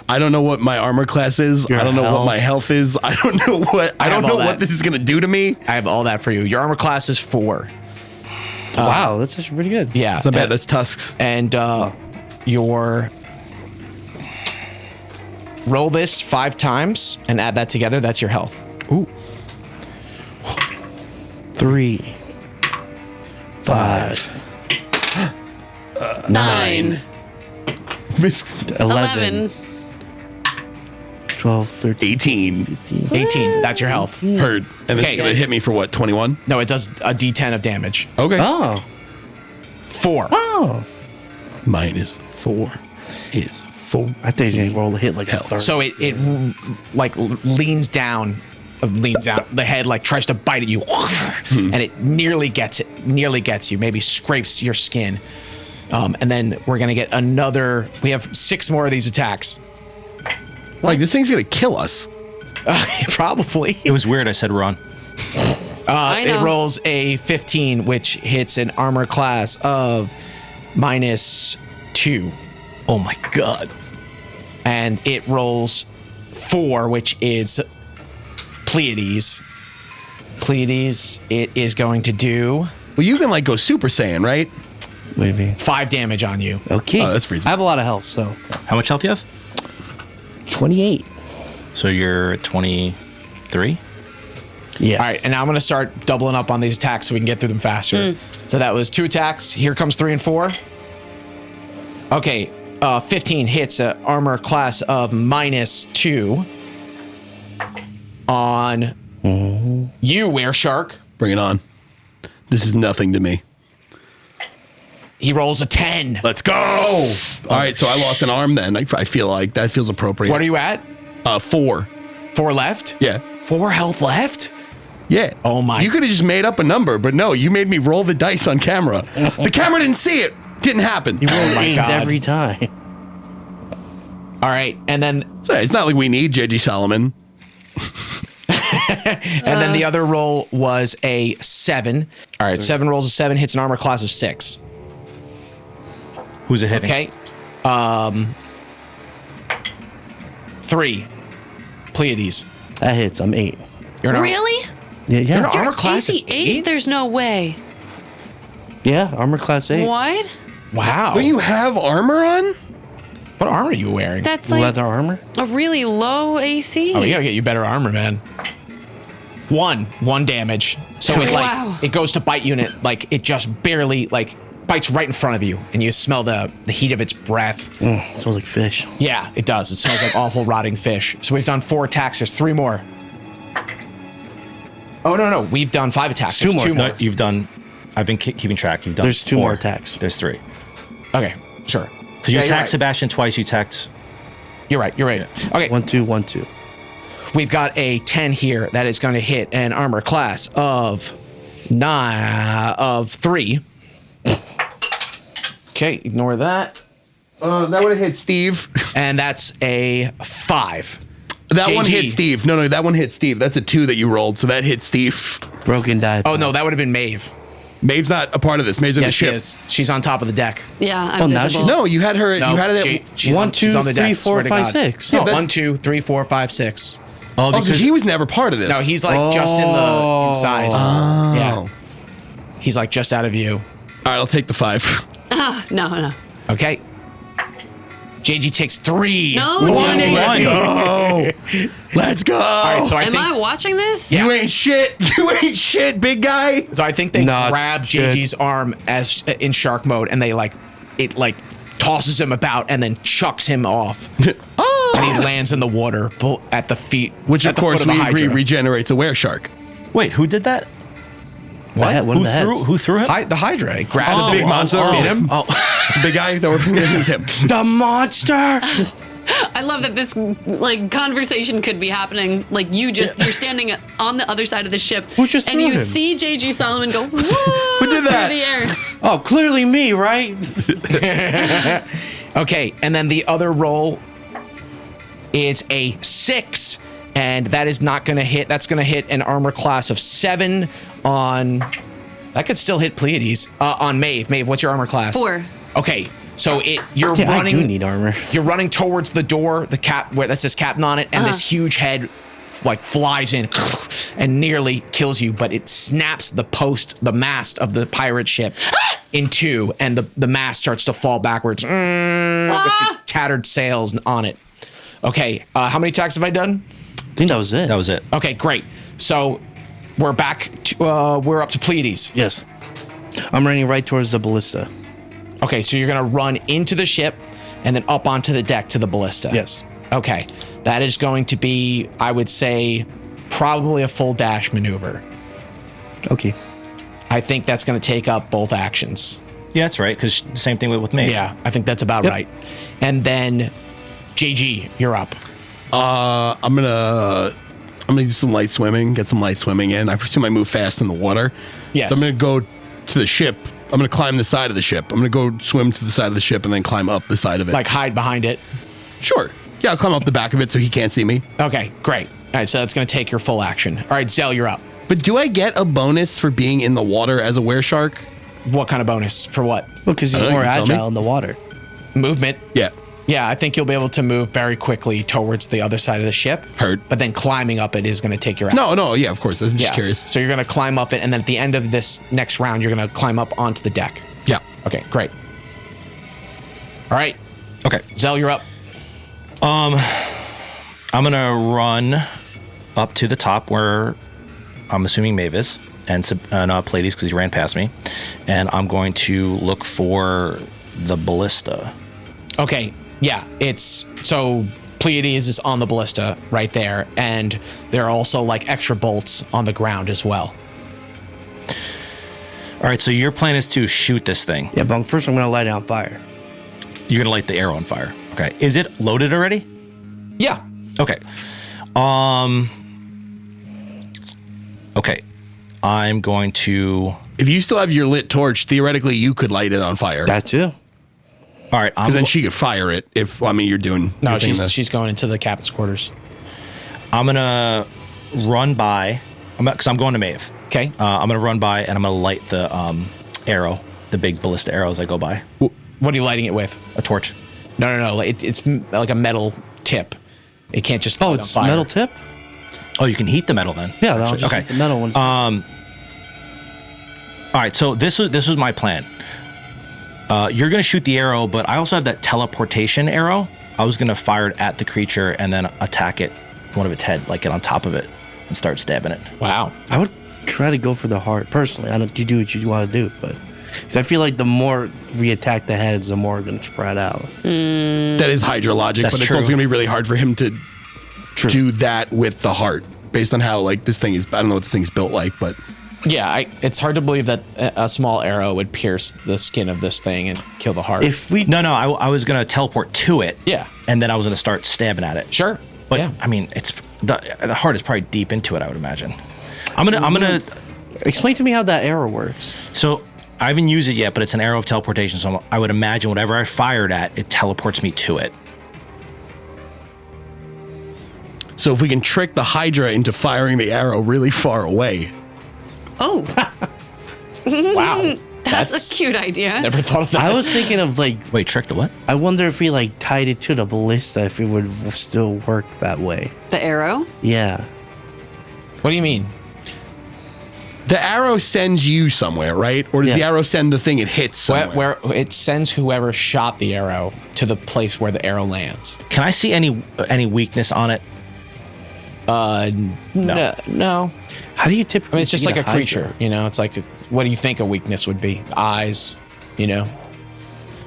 Speaker 3: I don't know what my armor class is.
Speaker 5: Your
Speaker 3: I don't know what
Speaker 5: health.
Speaker 3: my health is. I don't know what. I don't
Speaker 2: have all
Speaker 3: know
Speaker 2: that.
Speaker 3: what this is gonna do to me.
Speaker 2: I have all that for you. Your armor class is 4.
Speaker 5: Wow, that's actually pretty good.
Speaker 2: Yeah.
Speaker 3: It's not bad. That's tusks.
Speaker 2: And your roll this 5 times and add that together. That's your health.
Speaker 3: Ooh.
Speaker 5: 3, 5,
Speaker 1: 9.
Speaker 5: 11, 12, 13,
Speaker 3: 18.
Speaker 2: 18. That's your health.
Speaker 3: Heard. And
Speaker 2: Okay.
Speaker 3: it's gonna hit me for what? 21.
Speaker 2: No, it does a D10 of damage.
Speaker 3: Okay.
Speaker 5: Oh.
Speaker 2: 4.
Speaker 5: Oh.
Speaker 3: Minus 4 is 4.
Speaker 5: I think he's going to roll a hit like a
Speaker 3: Hell.
Speaker 5: third.
Speaker 2: So it leans down. The head tries to bite at you, and it nearly gets you. Maybe scrapes your skin, and then we're gonna get another. We have 6 more of these attacks.
Speaker 3: This thing's gonna kill us.
Speaker 2: Probably.
Speaker 4: It was weird. I said run.
Speaker 1: I know.
Speaker 2: It rolls a 15, which hits an armor class of -2,
Speaker 4: Oh my god.
Speaker 2: and it rolls 4, which is Pleiades. Pleiades. It is going to do
Speaker 3: Well, you can go Super Saiyan, right?
Speaker 5: Maybe.
Speaker 2: 5 damage on you.
Speaker 5: Okay.
Speaker 3: Oh, that's reasonable.
Speaker 5: I have a lot of health, so
Speaker 4: How much health do you have?
Speaker 5: 28.
Speaker 4: So you're 23?
Speaker 5: Yeah.
Speaker 2: All right, and now I'm going to start doubling up on these attacks so we can get through them faster. So that was 2 attacks. Here comes 3 and 4. Okay, 15 hits an armor class of -2 on you, Were Shark.
Speaker 3: Bring it on. This is nothing to me.
Speaker 2: He rolls a 10.
Speaker 3: Let's go. All right, so I lost an arm then. I feel like that feels appropriate.
Speaker 2: What are you at?
Speaker 3: 4.
Speaker 2: 4 left?
Speaker 3: Yeah.
Speaker 2: 4 health left?
Speaker 3: Yeah.
Speaker 2: Oh my.
Speaker 3: You could have just made up a number, but no, you made me roll the dice on camera. The camera didn't see it. Didn't happen.
Speaker 5: You roll
Speaker 2: my
Speaker 5: gains
Speaker 2: God.
Speaker 5: every time.
Speaker 2: All right, and then
Speaker 3: It's not like we need JG Solomon.
Speaker 2: and then the other roll was a 7. All right, 7 rolls a 7, hits an armor class of 6.
Speaker 4: Who's it hitting?
Speaker 2: Okay. 3. Pleiades.
Speaker 5: That hits. I'm 8.
Speaker 2: You're an
Speaker 1: Really?
Speaker 5: Yeah,
Speaker 2: You're an
Speaker 5: yeah.
Speaker 2: armor class
Speaker 1: AC
Speaker 2: of
Speaker 1: 8?
Speaker 2: 8?
Speaker 1: There's no way.
Speaker 5: Yeah, armor class 8.
Speaker 1: What?
Speaker 2: Wow.
Speaker 3: Don't you have armor on?
Speaker 2: What armor are you wearing?
Speaker 1: That's like
Speaker 5: Leather armor?
Speaker 1: a really low AC.
Speaker 2: Oh, we gotta get you better armor, man. 1 damage. So it
Speaker 1: Wow.
Speaker 2: it goes to bite you, and it like it just barely like bites right in front of you, and you smell the heat of its breath.
Speaker 5: It smells like fish.
Speaker 2: Yeah, it does. It smells like awful rotting fish. So we've done 4 attacks. There's 3 more. Oh no, we've done 5 attacks.
Speaker 5: There's
Speaker 2: There's 2 more.
Speaker 4: No, you've done. I've been keeping track. You've done.
Speaker 5: There's 2
Speaker 4: 4.
Speaker 5: more attacks.
Speaker 4: There's 3.
Speaker 2: Okay, sure.
Speaker 4: Because you
Speaker 2: Yeah, you're
Speaker 4: attacked
Speaker 2: right.
Speaker 4: Sebastian twice. You attacked.
Speaker 2: You're right. Okay,
Speaker 5: 1, 2, 1, 2.
Speaker 2: we've got a 10 here that is going to hit an armor class of 3. Okay, ignore that.
Speaker 3: That would have hit Steve.
Speaker 2: And that's a 5.
Speaker 3: That one
Speaker 2: JG.
Speaker 3: hit Steve. No, that one hit Steve. That's a 2 that you rolled, so that hit Steve.
Speaker 5: Broken die.
Speaker 2: Oh no, that would have been Maeve.
Speaker 3: Maeve's not a part of this. Maeve's in
Speaker 2: Yeah,
Speaker 3: the
Speaker 2: she
Speaker 3: ship.
Speaker 2: is. She's on top of the deck.
Speaker 1: Yeah, I'm
Speaker 5: Oh, now
Speaker 1: visible.
Speaker 5: she's-
Speaker 3: No, you had her.
Speaker 2: No,
Speaker 3: you had it.
Speaker 2: she's
Speaker 5: 1,
Speaker 2: on, she's
Speaker 5: 2,
Speaker 2: on the deck.
Speaker 5: 3, 4,
Speaker 2: swear to
Speaker 5: 5,
Speaker 2: God.
Speaker 5: 6.
Speaker 2: No,
Speaker 3: Yeah, that's-
Speaker 2: 1, 2, 3, 4, 5, 6.
Speaker 4: Oh,
Speaker 3: Oh, so he was never part of this.
Speaker 2: No, he's like just in the inside.
Speaker 3: Oh.
Speaker 2: Yeah. He's like just out of view.
Speaker 3: All right, I'll take the 5.
Speaker 1: No.
Speaker 2: Okay. JG takes 3.
Speaker 1: No,
Speaker 2: One.
Speaker 1: JG.
Speaker 3: Let's go. Let's go.
Speaker 2: All right, so I
Speaker 1: Am
Speaker 2: think
Speaker 1: I watching this?
Speaker 2: Yeah.
Speaker 3: You ain't shit. You ain't shit, big guy.
Speaker 2: so I think they
Speaker 5: Not
Speaker 2: grab
Speaker 5: good.
Speaker 2: JG's arm as in shark mode, and they like tosses him about and then chucks him off.
Speaker 3: Oh.
Speaker 2: And he lands in the water at the feet.
Speaker 3: Which,
Speaker 2: at
Speaker 3: of
Speaker 2: the
Speaker 3: course,
Speaker 2: foot of
Speaker 3: we
Speaker 2: the
Speaker 3: agree
Speaker 2: Hydra.
Speaker 3: regenerates a were-shark.
Speaker 4: Wait, who did that?
Speaker 5: What? One
Speaker 4: Who
Speaker 5: of the
Speaker 4: threw?
Speaker 5: heads.
Speaker 4: Who threw him?
Speaker 2: The Hydra. It grabs
Speaker 3: The
Speaker 2: him.
Speaker 3: big monster that hit him.
Speaker 4: Oh,
Speaker 3: The big guy that was him.
Speaker 5: The monster!
Speaker 1: I love that this like conversation could be happening. Like you're standing on the other side of the ship,
Speaker 5: Who just
Speaker 1: and
Speaker 5: threw
Speaker 1: you
Speaker 5: him?
Speaker 1: see JG Solomon go who
Speaker 3: did that?
Speaker 1: through the air.
Speaker 5: Oh, clearly me, right?
Speaker 2: Okay, and then the other roll is a 6, and that is not going to hit. That's going to hit an armor class of 7 on. That could still hit Pleiades. On Maeve. Maeve, what's your armor class?
Speaker 1: 4.
Speaker 2: Okay, so you're
Speaker 5: Yeah,
Speaker 2: running.
Speaker 5: I do need armor.
Speaker 2: You're running towards the door, the cap where that says captain on it, and this huge head like flies in and nearly kills you, but it snaps the mast of the pirate ship in 2, and the mast starts to fall backwards with the tattered sails on it. Okay, how many attacks have I done?
Speaker 5: I think that was it.
Speaker 4: that was it.
Speaker 2: Okay, great. So we're back to, we're up to Pleiades.
Speaker 5: Yes. I'm running right towards the ballista.
Speaker 2: Okay, so you're gonna run into the ship and then up onto the deck to the ballista.
Speaker 5: Yes.
Speaker 2: Okay, that is going to be, I would say, probably a full dash maneuver.
Speaker 5: Okay.
Speaker 2: I think that's going to take up both actions.
Speaker 4: Yeah, that's right. Because same thing with me.
Speaker 2: Yeah, I think that's about
Speaker 5: Yep.
Speaker 2: right. And then, JG, you're up.
Speaker 3: I'm gonna do some light swimming. Get some light swimming in. I presume I move fast in the water.
Speaker 2: Yes.
Speaker 3: So I'm gonna go to the ship. I'm gonna climb the side of the ship. I'm gonna go swim to the side of the ship and then climb up the side of it.
Speaker 2: Like hide behind it.
Speaker 3: Sure. Yeah, I'll climb up the back of it so he can't see me.
Speaker 2: Okay, great. All right, so that's going to take your full action. All right, Zel, you're up.
Speaker 3: But do I get a bonus for being in the water as a were-shark?
Speaker 2: What kind of bonus? For what?
Speaker 5: Well, because he's
Speaker 3: I don't know,
Speaker 5: more
Speaker 3: you tell me.
Speaker 5: agile in the water.
Speaker 2: Movement.
Speaker 3: Yeah.
Speaker 2: Yeah, I think you'll be able to move very quickly towards the other side of the ship.
Speaker 3: Heard.
Speaker 2: But then climbing up it is going to take your action.
Speaker 3: No, yeah, of course. I'm just curious.
Speaker 2: So you're going to climb up it, and then at the end of this next round, you're going to climb up onto the deck.
Speaker 3: Yeah.
Speaker 2: Okay, great. All right,
Speaker 4: Okay.
Speaker 2: Zel, you're up.
Speaker 4: I'm gonna run up to the top where I'm assuming Maeve is, and Pleiades because he ran past me, and I'm going to look for the ballista.
Speaker 2: Okay, yeah, it's so Pleiades is on the ballista right there, and there are also like extra bolts on the ground as well.
Speaker 4: All right, so your plan is to shoot this thing.
Speaker 5: Yeah, but first I'm gonna light it on fire.
Speaker 4: You're gonna light the arrow on fire. Okay. Is it loaded already?
Speaker 2: Yeah.
Speaker 4: Okay. Okay. I'm going to.
Speaker 3: If you still have your lit torch, theoretically you could light it on fire.
Speaker 5: That too.
Speaker 4: All right.
Speaker 3: Because then she could fire it. If you're doing.
Speaker 2: No,
Speaker 3: your thing there.
Speaker 2: she's going into the captain's quarters.
Speaker 4: I'm gonna run by. Because I'm going to Maeve.
Speaker 2: Okay.
Speaker 4: I'm gonna run by and I'm gonna light the arrow, the big ballista arrows I go by.
Speaker 2: What are you lighting it with?
Speaker 4: A torch.
Speaker 2: No. It's like a metal tip. It can't just light on
Speaker 5: It's
Speaker 2: fire.
Speaker 5: metal tip.
Speaker 4: Oh, you can heat the metal then.
Speaker 5: Yeah, that'll just
Speaker 4: Okay.
Speaker 5: the metal ones.
Speaker 4: All right, so this was my plan. You're gonna shoot the arrow, but I also have that teleportation arrow. I was gonna fire it at the creature and then attack it, one of its head, like get on top of it and start stabbing it.
Speaker 2: Wow.
Speaker 5: I would try to go for the heart personally. I don't. You do what you want to do, but because I feel like the more we attack the heads, the more we're gonna spread out.
Speaker 3: That is Hydra logic,
Speaker 4: That's
Speaker 3: but it's
Speaker 4: true.
Speaker 3: also going to be really hard for him to do that with the heart, based on how this thing is. I don't know what this thing's built like, but
Speaker 2: Yeah, it's hard to believe that a small arrow would pierce the skin of this thing and kill the heart.
Speaker 5: If we
Speaker 4: No, I was gonna teleport to it.
Speaker 2: Yeah.
Speaker 4: And then I was gonna start stabbing at it.
Speaker 2: Sure.
Speaker 4: But
Speaker 2: yeah.
Speaker 4: I mean, it's the heart is probably deep into it. I would imagine. I'm gonna.
Speaker 5: explain to me how that arrow works.
Speaker 4: So I haven't used it yet, but it's an arrow of teleportation. So I would imagine whatever I fired at, it teleports me to it.
Speaker 3: so if we can trick the Hydra into firing the arrow really far away,
Speaker 1: Oh,
Speaker 2: Wow.
Speaker 1: that's a cute idea.
Speaker 2: Never thought of that.
Speaker 5: I was thinking of
Speaker 4: Wait, trick the what?
Speaker 5: I wonder if we tied it to the ballista, if it would still work that way.
Speaker 1: The arrow?
Speaker 5: Yeah.
Speaker 2: What do you mean?
Speaker 3: the arrow sends you somewhere, right? Or does the
Speaker 5: Yeah.
Speaker 3: arrow send the thing it hits somewhere?
Speaker 2: Where it sends whoever shot the arrow to the place where the arrow lands.
Speaker 4: Can I see any weakness on it?
Speaker 2: No.
Speaker 5: How do you typically?
Speaker 2: I mean, it's just
Speaker 5: beat
Speaker 2: like a
Speaker 5: Hydra?
Speaker 2: creature, you know? It's like, what do you think a weakness would be? Eyes, you know?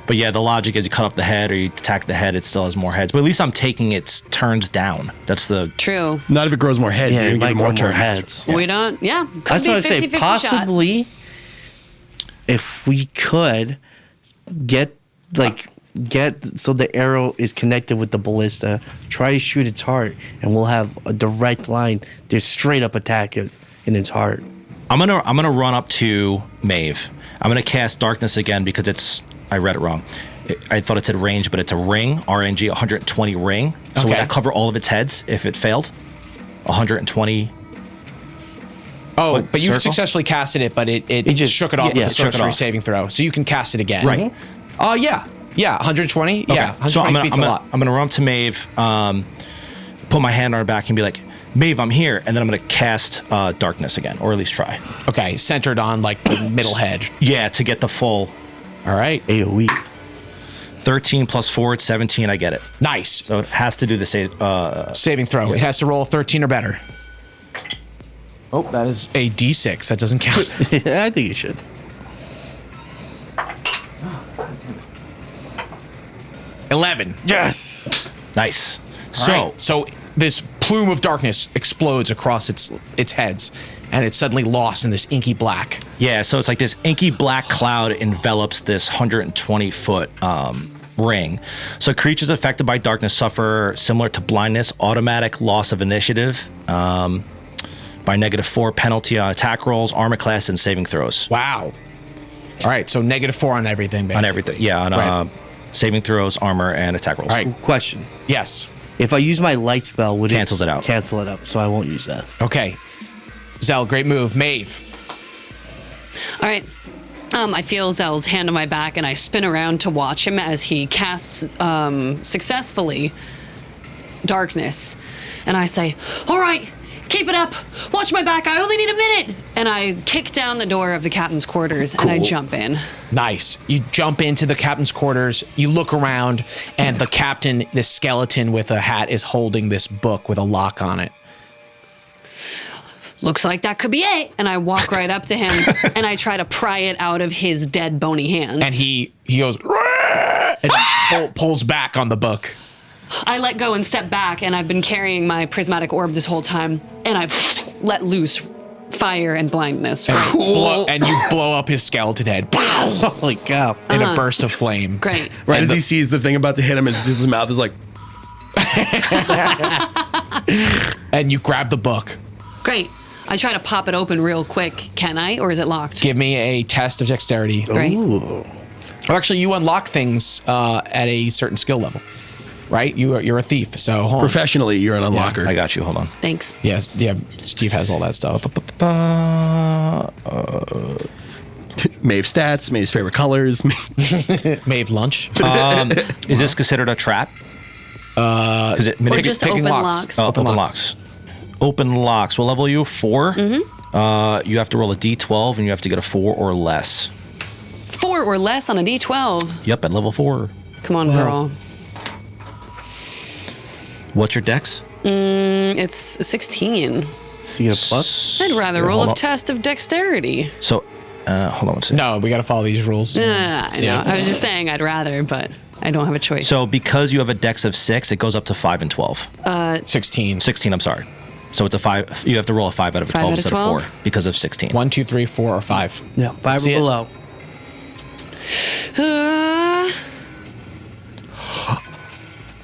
Speaker 4: But yeah, the logic is you cut off the head or you attack the head, it still has more heads. But at least I'm taking its turns down. That's the
Speaker 1: True.
Speaker 3: Not if it grows more heads.
Speaker 5: Yeah,
Speaker 3: you're
Speaker 5: it
Speaker 3: gonna
Speaker 5: might
Speaker 3: get more
Speaker 5: grow more
Speaker 3: turns.
Speaker 5: heads.
Speaker 1: We don't. Yeah. Could
Speaker 5: That's
Speaker 1: be
Speaker 5: what I say.
Speaker 1: 50-50 shot.
Speaker 5: Possibly, if we could get so the arrow is connected with the ballista, try to shoot its heart, and we'll have a direct line to straight up attack it in its heart.
Speaker 4: I'm gonna run up to Maeve. I'm gonna cast darkness again because I read it wrong. I thought it said range, but it's a ring, RNG, 120 ring. So would
Speaker 2: Okay.
Speaker 4: that cover all of its heads if it failed? 120.
Speaker 2: Oh,
Speaker 4: Foot
Speaker 2: but you
Speaker 4: circle?
Speaker 2: successfully casted it, but it
Speaker 5: just
Speaker 2: shook it off
Speaker 5: yeah,
Speaker 2: with a
Speaker 5: shook it
Speaker 2: sorcery
Speaker 5: off.
Speaker 2: saving throw. So you can cast it again.
Speaker 4: Right.
Speaker 2: Oh, yeah. Yeah, 120? Yeah, 120
Speaker 4: So
Speaker 2: feet's a lot.
Speaker 4: I'm gonna run up to Maeve, put my hand on her back and be like, Maeve, I'm here, and then I'm gonna cast darkness again, or at least try.
Speaker 2: Okay, centered on like the middle head.
Speaker 4: Yeah, to get the full
Speaker 2: All right.
Speaker 5: AOE.
Speaker 4: 13 plus 4, it's 17. I get it.
Speaker 2: Nice.
Speaker 4: So it has to do the same.
Speaker 2: Saving throw.
Speaker 4: Yeah.
Speaker 2: It has to roll a 13 or better. Oh, that is a D6. That doesn't count.
Speaker 5: I think you should.
Speaker 2: 11.
Speaker 5: Yes.
Speaker 4: Nice.
Speaker 2: So this plume of darkness explodes across its heads, and it's suddenly lost in this inky black.
Speaker 4: Yeah, so it's like this inky black cloud envelops this 120-foot ring. So creatures affected by darkness suffer, similar to blindness, automatic loss of initiative by -4 penalty on attack rolls, armor class, and saving throws.
Speaker 2: Wow. All right, so -4 on everything, basically.
Speaker 4: On everything. Yeah, on
Speaker 2: Right.
Speaker 4: saving throws, armor, and attack rolls.
Speaker 2: All right.
Speaker 5: Question:
Speaker 2: Yes.
Speaker 5: if I use my light spell, would
Speaker 4: Cancels it out.
Speaker 5: Cancel it out, so I won't use that.
Speaker 2: Okay. Zel, great move. Maeve.
Speaker 1: All right. I feel Zell's hand on my back, and I spin around to watch him as he casts successfully darkness. And I say, "All right, keep it up. Watch my back. I only need a minute." And I kick down the door of the captain's quarters, and I jump in.
Speaker 2: Nice. You jump into the captain's quarters, you look around, and the captain, this skeleton with a hat, is holding this book with a lock on it.
Speaker 1: Looks like that could be it. And I walk right up to him, and I try to pry it out of his dead, bony hands.
Speaker 2: And he goes, "Rah!" and pulls back on the book.
Speaker 1: I let go and step back, and I've been carrying my prismatic orb this whole time, and I've let loose fire and blindness.
Speaker 2: And,
Speaker 1: Right.
Speaker 2: and you blow up his skeleton head
Speaker 5: Holy cow.
Speaker 2: in a burst of flame.
Speaker 1: Great.
Speaker 3: Right as he sees the thing about to hit him, his mouth is like,
Speaker 2: And you grab the book.
Speaker 1: Great. I try to pop it open real quick. Can I, or is it locked?
Speaker 2: Give me a test of dexterity.
Speaker 1: Great.
Speaker 5: Ooh.
Speaker 2: Or actually, you unlock things at a certain skill level, right? You're a thief, so hold on.
Speaker 3: professionally, you're an unlocker.
Speaker 4: I got you. Hold on.
Speaker 1: Thanks.
Speaker 2: Yes, yeah. Steve has all that stuff.
Speaker 3: Maeve stats, Maeve's favorite colors.
Speaker 2: Maeve lunch.
Speaker 4: Is this considered a trap? Because it
Speaker 1: Or just
Speaker 2: picking
Speaker 1: open
Speaker 2: locks.
Speaker 1: locks.
Speaker 4: Oh, open locks. Open locks will level you 4. You have to roll a d12 and you have to get a 4 or less.
Speaker 1: 4 or less on a D12.
Speaker 4: Yep, at level 4.
Speaker 1: Come on, girl.
Speaker 4: What's your dex?
Speaker 1: It's 16.
Speaker 5: You get a plus?
Speaker 1: I'd rather
Speaker 4: Here,
Speaker 1: roll
Speaker 4: hold
Speaker 1: a
Speaker 4: on.
Speaker 1: test of dexterity.
Speaker 4: So, hold on one second.
Speaker 2: No, we got to follow these rules.
Speaker 1: I know.
Speaker 2: Yeah.
Speaker 1: I was just saying I'd rather, but I don't have a choice.
Speaker 4: So because you have a dex of 6, it goes up to 5 and 12.
Speaker 2: 16.
Speaker 4: 16, I'm sorry. So it's a 5. You have to roll a 5 out of a
Speaker 1: 5
Speaker 4: 12
Speaker 1: out of
Speaker 4: instead
Speaker 1: 12?
Speaker 4: of 4 because of 16.
Speaker 2: 1, 2, 3, 4, or 5.
Speaker 5: Yeah, 5 or
Speaker 2: See it?
Speaker 5: below.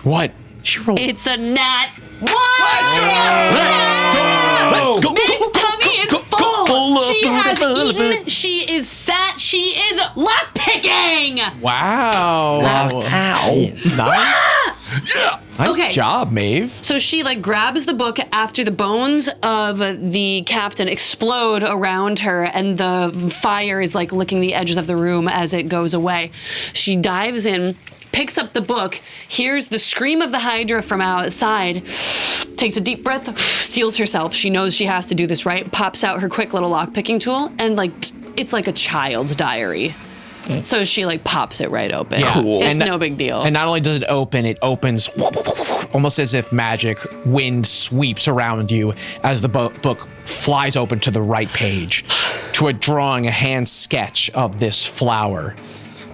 Speaker 2: What?
Speaker 5: She rolled.
Speaker 1: It's a nat 1!
Speaker 4: Let's go.
Speaker 1: Meg's tummy is full. She has eaten. She is sat. She is lock picking.
Speaker 2: Wow.
Speaker 5: Ow.
Speaker 2: Nice. Nice
Speaker 1: Okay.
Speaker 2: job, Maeve.
Speaker 1: So she like grabs the book after the bones of the captain explode around her and the fire is like licking the edges of the room as it goes away. She dives in, picks up the book, hears the scream of the Hydra from outside, takes a deep breath, steels herself. She knows she has to do this right, pops out her quick little lock-picking tool, and like it's like a child's diary. So she like pops it right open.
Speaker 2: Yeah. Cool.
Speaker 1: It's
Speaker 2: And-
Speaker 1: no big deal.
Speaker 2: And not only does it open, it opens almost as if magic wind sweeps around you as the book flies open to the right page to a drawing, a hand sketch of this flower.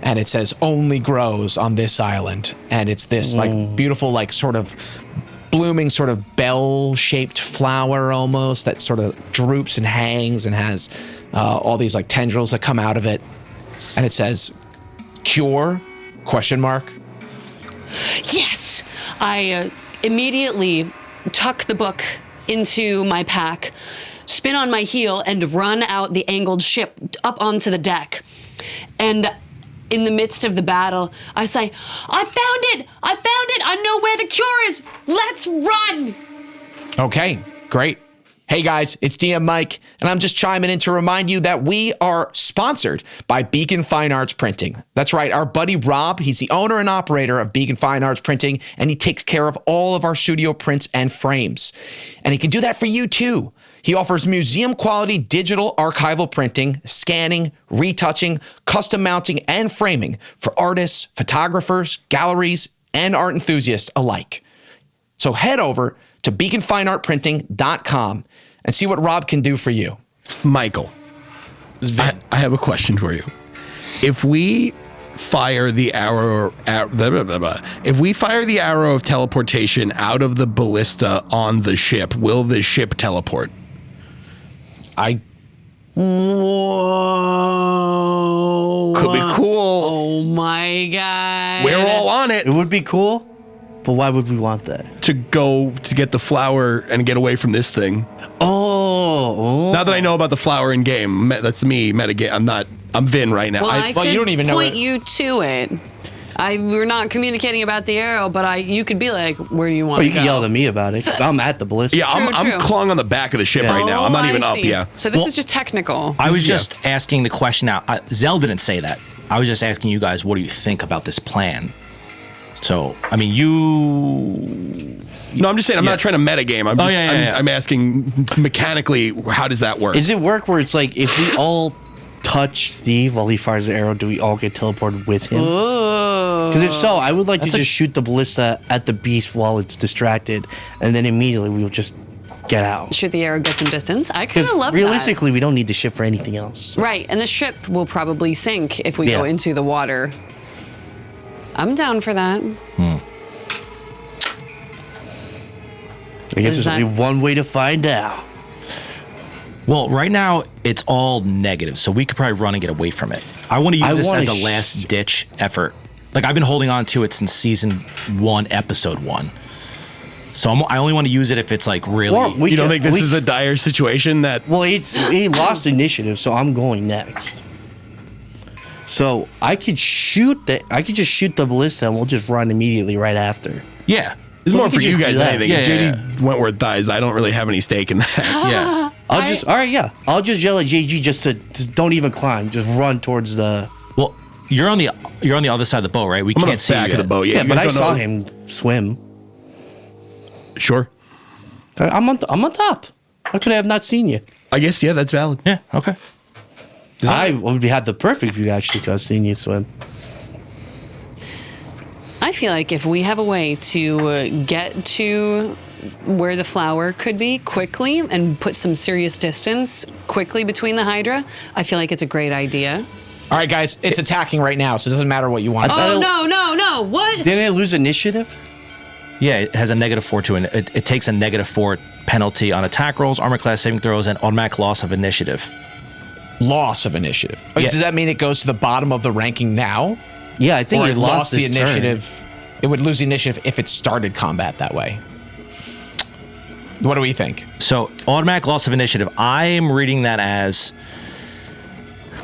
Speaker 2: And it says only grows on this island. And it's this like beautiful, like sort of blooming sort of bell-shaped flower almost that sort of droops and hangs and has all these like tendrils that come out of it. And it says, cure, ?
Speaker 1: Yes! I immediately tuck the book into my pack, spin on my heel, and run out the angled ship up onto the deck. And in the midst of the battle, I say, I found it! I found it! I know where the cure is! Let's run!
Speaker 2: Okay, great. Hey guys, it's DM Mike, and I'm just chiming in to remind you that we are sponsored by Beacon Fine Arts Printing. That's right, our buddy Rob, he's the owner and operator of Beacon Fine Arts Printing, and he takes care of all of our studio prints and frames. And he can do that for you too. He offers museum quality digital archival printing, scanning, retouching, custom mounting, and framing for artists, photographers, galleries, and art enthusiasts alike. So head over to beaconfineartprinting.com and see what Rob can do for you.
Speaker 3: Michael, I have a question for you. If we fire the arrow, if we fire the arrow of teleportation out of the ballista on the ship, will the ship teleport?
Speaker 1: Whoa.
Speaker 3: Could be cool.
Speaker 1: Oh my God.
Speaker 3: We're all on it
Speaker 5: It would be cool, but why would we want that?
Speaker 3: to go to get the flower and get away from this thing.
Speaker 5: Oh.
Speaker 3: Now that I know about the flower in game, that's me, metagame. I'm Vin right now.
Speaker 1: Well, I
Speaker 2: well,
Speaker 1: could
Speaker 2: you don't even know
Speaker 1: point
Speaker 2: it.
Speaker 1: you to it. We're not communicating about the arrow, but you could be like, where do you want
Speaker 5: Well,
Speaker 1: to
Speaker 5: you
Speaker 1: go?
Speaker 5: can yell at me about it because I'm at the ballista.
Speaker 3: yeah,
Speaker 1: True,
Speaker 3: I'm
Speaker 1: true.
Speaker 3: clung on the back of the ship right now. I'm not even
Speaker 1: I
Speaker 3: up.
Speaker 1: see.
Speaker 3: Yeah.
Speaker 1: So this is just technical.
Speaker 4: I was
Speaker 3: Yeah.
Speaker 4: just asking the question out. Zel didn't say that. I was just asking you guys, what do you think about this plan? So, I mean,
Speaker 3: No, I'm just saying I'm not trying to metagame. I'm just
Speaker 4: yeah.
Speaker 3: I'm asking mechanically, how does that work?
Speaker 5: Does it work where it's like if we all touch Steve while he fires the arrow, do we all get teleported with him? Because if so, I would like to just shoot the ballista at the beast while it's distracted, and then immediately we will just get out.
Speaker 1: Shoot the arrow, get some distance. I kind
Speaker 5: Because
Speaker 1: of love
Speaker 5: realistically, we don't need the ship for anything else.
Speaker 1: that. Right, and the ship will probably sink if we go
Speaker 5: Yeah.
Speaker 1: into the water. I'm down for that.
Speaker 5: I guess
Speaker 1: Is
Speaker 5: there's only
Speaker 1: that-
Speaker 5: one way to find out.
Speaker 4: Well, right now it's all negative, so we could probably run and get away from it. I want to use this as a last ditch effort. Like I've been holding on to it since season 1, episode 1. So I only want to use it if it's like really.
Speaker 3: You don't think this is a dire situation that?
Speaker 5: Well, he lost initiative, so I'm going next. So I could shoot just shoot the ballista, and we'll just run immediately right after.
Speaker 4: Yeah.
Speaker 3: It's more for you guys than anything.
Speaker 4: Yeah,
Speaker 3: If JD Wentworth dies, I don't really have any stake in that.
Speaker 4: Yeah.
Speaker 5: I'll just yell at JG just to don't even climb, just run towards the.
Speaker 4: Well, you're on the other side of the boat, right? We
Speaker 3: I'm on
Speaker 4: can't
Speaker 3: the
Speaker 4: see
Speaker 3: back
Speaker 4: you
Speaker 3: of the
Speaker 4: yet.
Speaker 3: boat.
Speaker 5: Yeah,
Speaker 3: you
Speaker 5: but
Speaker 3: guys
Speaker 5: I
Speaker 3: don't
Speaker 5: saw
Speaker 3: know-
Speaker 5: him swim.
Speaker 3: Sure.
Speaker 5: I'm on top. How could I have not seen you?
Speaker 3: I guess that's valid.
Speaker 4: Yeah. Okay.
Speaker 5: I would have the perfect view actually to have seen you swim.
Speaker 1: I feel like if we have a way to get to where the flower could be quickly and put some serious distance quickly between the Hydra, I feel like it's a great idea.
Speaker 2: All right, guys, it's attacking right now, so it doesn't matter what you want.
Speaker 1: Oh, no. What?
Speaker 5: Didn't it lose initiative?
Speaker 4: Yeah, it has a -4 to it. It takes a -4 penalty on attack rolls, armor class saving throws, and automatic loss of initiative.
Speaker 2: Loss of initiative.
Speaker 4: Yeah.
Speaker 2: Does that mean it goes to the bottom of the ranking now?
Speaker 5: Yeah, I think
Speaker 2: Or
Speaker 5: it
Speaker 2: it
Speaker 5: lost
Speaker 2: the
Speaker 5: its turn.
Speaker 2: initiative? It would lose the initiative if it started combat that way. What do we think?
Speaker 4: So automatic loss of initiative. I am reading that as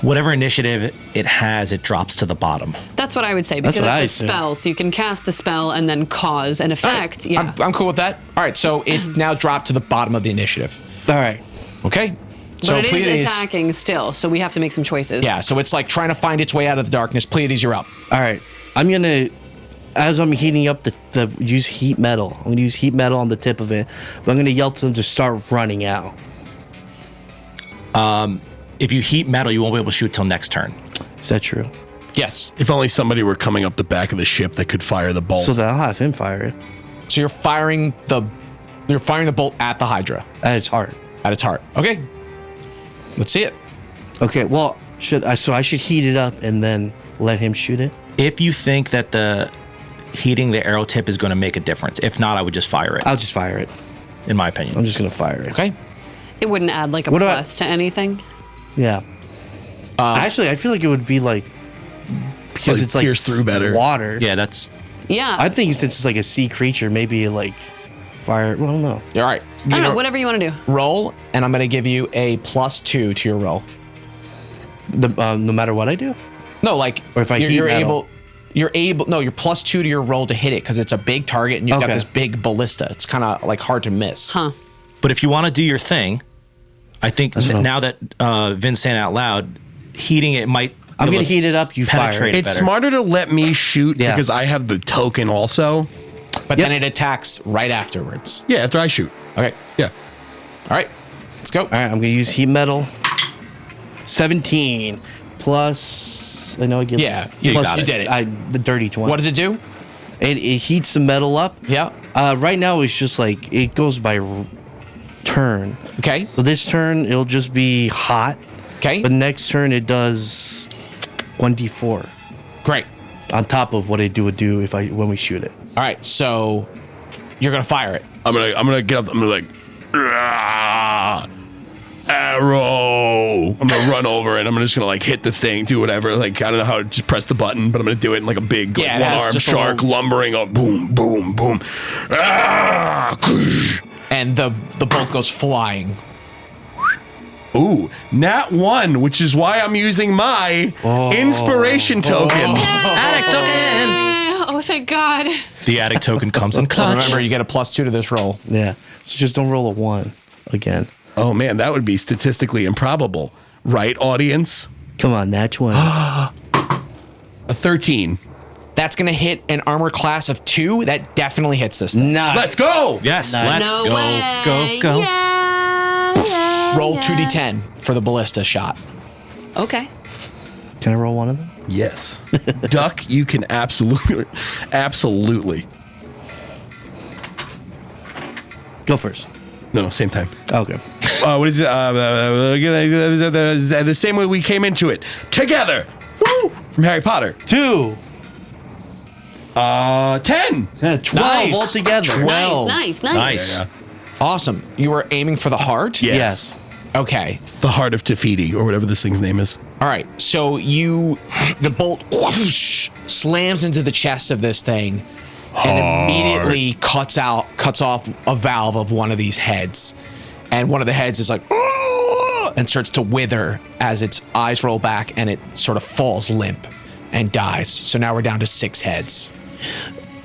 Speaker 4: whatever initiative it has, it drops to the bottom.
Speaker 1: That's what I would say,
Speaker 5: That's
Speaker 1: because
Speaker 5: what I
Speaker 1: it's a
Speaker 5: assume.
Speaker 1: spell, so you can cast the spell and then cause an effect. Yeah.
Speaker 2: I'm cool with that. All right, so it now dropped to the bottom of the initiative.
Speaker 5: All right.
Speaker 2: Okay. So
Speaker 1: but it is
Speaker 2: Pleiades,
Speaker 1: attacking still, so we have to make some choices.
Speaker 2: yeah, so it's like trying to find its way out of the darkness. Pleiades, you're up.
Speaker 5: All right. I'm gonna, as I'm heating up the use heat metal. I'm gonna use heat metal on the tip of it, but I'm gonna yell to them to start running out.
Speaker 4: If you heat metal, you won't be able to shoot till next turn.
Speaker 5: Is that true?
Speaker 2: Yes.
Speaker 3: If only somebody were coming up the back of the ship that could fire the bolt.
Speaker 5: So then I'll have him fire it
Speaker 2: So you're firing the bolt at the Hydra,
Speaker 5: at its heart.
Speaker 2: at its heart. Okay. Let's see it.
Speaker 5: Okay. Well, so I should heat it up and then let him shoot it.
Speaker 4: If you think that the heating the arrow tip is going to make a difference, if not, I would just fire it.
Speaker 5: I'll just fire it.
Speaker 4: In my opinion.
Speaker 5: I'm just gonna fire it.
Speaker 2: Okay.
Speaker 1: It wouldn't add like a
Speaker 5: What do
Speaker 1: plus to anything.
Speaker 5: Yeah. Actually, I feel like it would be like because
Speaker 3: Like
Speaker 5: it's like
Speaker 3: pierce through better.
Speaker 5: water.
Speaker 4: Yeah, that's
Speaker 1: Yeah.
Speaker 5: I think since it's like a sea creature, maybe like fire. Well, no.
Speaker 2: All right.
Speaker 1: I don't know, whatever you want to do.
Speaker 2: Roll, and I'm going to give you a +2 to your roll.
Speaker 5: No matter what I do.
Speaker 2: No, like
Speaker 5: Or if I heat metal.
Speaker 2: you're +2 to your roll to hit it because it's a big target and you've got
Speaker 5: Okay.
Speaker 2: this big ballista. It's kind of like hard to miss.
Speaker 1: Huh.
Speaker 4: But if you want to do your thing, I think
Speaker 5: what I'm-
Speaker 4: now that Vin's saying it out loud, heating it might.
Speaker 5: I'm
Speaker 4: be
Speaker 5: gonna
Speaker 4: able to
Speaker 5: heat it up. You fire
Speaker 4: penetrate
Speaker 5: it.
Speaker 4: it
Speaker 3: it's
Speaker 4: better.
Speaker 3: smarter to let me shoot
Speaker 5: Yeah.
Speaker 3: because I have the token also.
Speaker 2: But then it attacks right afterwards.
Speaker 3: Yeah, after I shoot.
Speaker 2: Okay.
Speaker 3: Yeah.
Speaker 2: All right. Let's go.
Speaker 5: All right. I'm gonna use heat metal. 17 plus. I know I get.
Speaker 2: Yeah, you
Speaker 5: plus
Speaker 2: got it. You did it.
Speaker 5: The dirty 20.
Speaker 2: What does it do?
Speaker 5: It heats the metal up.
Speaker 2: Yeah.
Speaker 5: Right now it's just like it goes by turn.
Speaker 2: Okay.
Speaker 5: So this turn it'll just be hot.
Speaker 2: Okay.
Speaker 5: But next turn it does 1d4
Speaker 2: Great.
Speaker 5: on top of what it would do when we shoot it.
Speaker 2: All right. So you're going to fire it.
Speaker 3: I'm gonna get up. I'm gonna like "Rah, arrow. I'm gonna run over and I'm just gonna like hit the thing, do whatever. Like I don't know how to just press the button, but I'm gonna do it in like a big like,
Speaker 2: Yeah, it has
Speaker 3: one-armed
Speaker 2: just a
Speaker 3: shark
Speaker 2: little-
Speaker 3: lumbering up. Boom, boom, boom.
Speaker 2: And the bolt goes flying.
Speaker 3: Ooh, nat 1, which is why I'm using my inspiration token.
Speaker 4: Addict token.
Speaker 1: Oh, thank God.
Speaker 4: The addict token comes in clutch.
Speaker 2: Remember, you get a +2 to this roll.
Speaker 5: Yeah. So just don't roll a 1 again.
Speaker 3: Oh man, that would be statistically improbable, right, audience?
Speaker 5: Come on, Natch 1.
Speaker 3: A 13.
Speaker 2: That's going to hit an armor class of 2. That definitely hits this thing.
Speaker 5: Nice.
Speaker 3: Let's go.
Speaker 4: Yes,
Speaker 5: Nice.
Speaker 4: let's
Speaker 1: No
Speaker 4: go,
Speaker 1: way.
Speaker 4: go.
Speaker 1: Yeah.
Speaker 2: Roll 2d10 for the ballista shot.
Speaker 1: Okay.
Speaker 5: Can I roll one of them?
Speaker 3: Yes. Duck, you can absolutely.
Speaker 5: Go first.
Speaker 3: No, same time.
Speaker 5: Okay.
Speaker 3: What is it? The same way we came into it. Together. Woo! From Harry Potter.
Speaker 5: 2.
Speaker 3: 10.
Speaker 5: 12
Speaker 2: Nice.
Speaker 5: altogether.
Speaker 2: 12.
Speaker 1: Nice.
Speaker 4: Nice.
Speaker 2: Awesome. You were aiming for the heart?
Speaker 3: Yes.
Speaker 2: Okay.
Speaker 3: The Heart of Tafiti, or whatever this thing's name is.
Speaker 2: All right. So the bolt whoosh, slams into the chest of this thing and immediately cuts off a valve of one of these heads. And one of the heads is like, and starts to wither as its eyes roll back and it sort of falls limp and dies. So now we're down to 6 heads.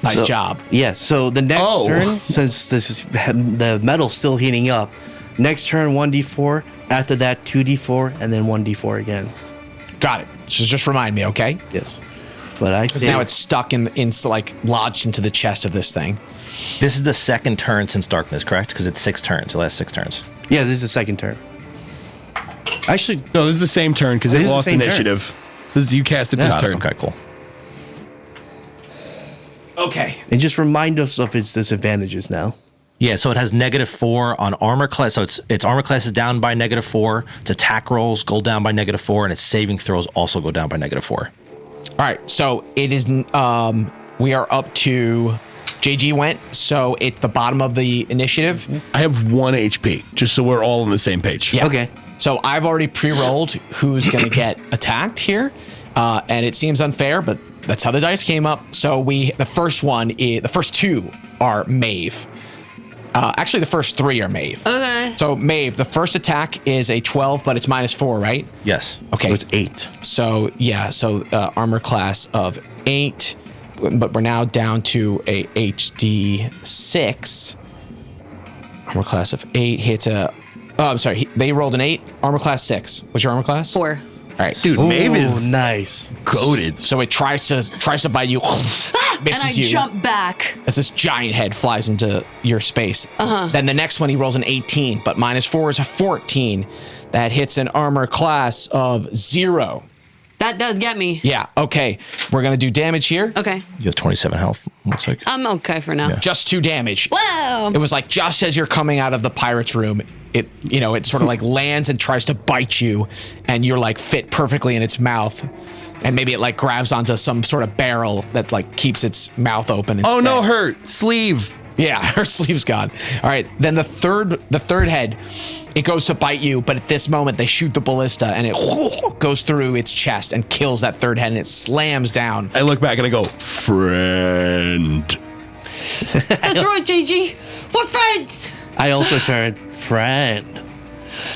Speaker 2: Nice job.
Speaker 5: Yeah, so the next turn, since the metal's still heating up, next turn 1d4, after that 2d4, and then 1d4 again.
Speaker 2: Got it. So just remind me, okay?
Speaker 5: Yes. But I say
Speaker 2: now it's stuck in like lodged into the chest of this thing.
Speaker 4: This is the second turn since darkness, correct? Because it's 6 turns. It lasts 6 turns.
Speaker 5: Yeah, this is the second turn. Actually,
Speaker 3: No, this is the same turn because it lost initiative. This is you cast it this turn.
Speaker 4: Okay, cool.
Speaker 2: Okay.
Speaker 5: and just remind us of its disadvantages now.
Speaker 4: Yeah, so it has -4 on armor class. So its armor class is down by -4. Its attack rolls go down by -4, and its saving throws also go down by -4.
Speaker 2: All right. So it is. We are up to. JG went, so it's the bottom of the initiative.
Speaker 3: I have 1 HP, just so we're all on the same page.
Speaker 2: Yeah.
Speaker 5: Okay.
Speaker 2: So I've already pre-rolled who's going to get attacked here, and it seems unfair, but that's how the dice came up. So the first 2 are Maeve. Actually, the first 3 are Maeve.
Speaker 1: Okay.
Speaker 2: So Maeve, the first attack is a 12, but it's -4, right?
Speaker 4: Yes.
Speaker 2: Okay.
Speaker 5: So it's 8.
Speaker 2: So yeah, armor class of 8, but we're now down to a HD 6. Armor class of 8 hits I'm sorry. They rolled an 8. Armor class 6. What's your armor class?
Speaker 1: 4.
Speaker 2: All right,
Speaker 3: Dude, Maeve is
Speaker 5: nice.
Speaker 3: goated.
Speaker 2: So it tries to bite you,
Speaker 1: And
Speaker 2: misses
Speaker 1: I
Speaker 2: you.
Speaker 1: jump back.
Speaker 2: As this giant head flies into your space. Then the next one he rolls an 18, but -4 is a 14. That hits an armor class of 0.
Speaker 1: That does get me.
Speaker 2: Yeah. Okay. We're gonna do damage here.
Speaker 1: Okay.
Speaker 4: You have 27 health. Looks like.
Speaker 1: I'm okay for now.
Speaker 2: Just 2 damage.
Speaker 1: Whoa.
Speaker 2: It was like just as you're coming out of the pirate's room, it sort of like lands and tries to bite you, and you're like fit perfectly in its mouth, and maybe it like grabs onto some sort of barrel that like keeps its mouth open.
Speaker 3: Oh
Speaker 2: instead.
Speaker 3: no, hurt sleeve.
Speaker 2: Yeah, her sleeve's gone. All right, then the third head, it goes to bite you, but at this moment they shoot the ballista and it goes through its chest and kills that third head and it slams down.
Speaker 3: I look back and I go, friend.
Speaker 1: That's right, JG. We're friends.
Speaker 5: I also turn friend.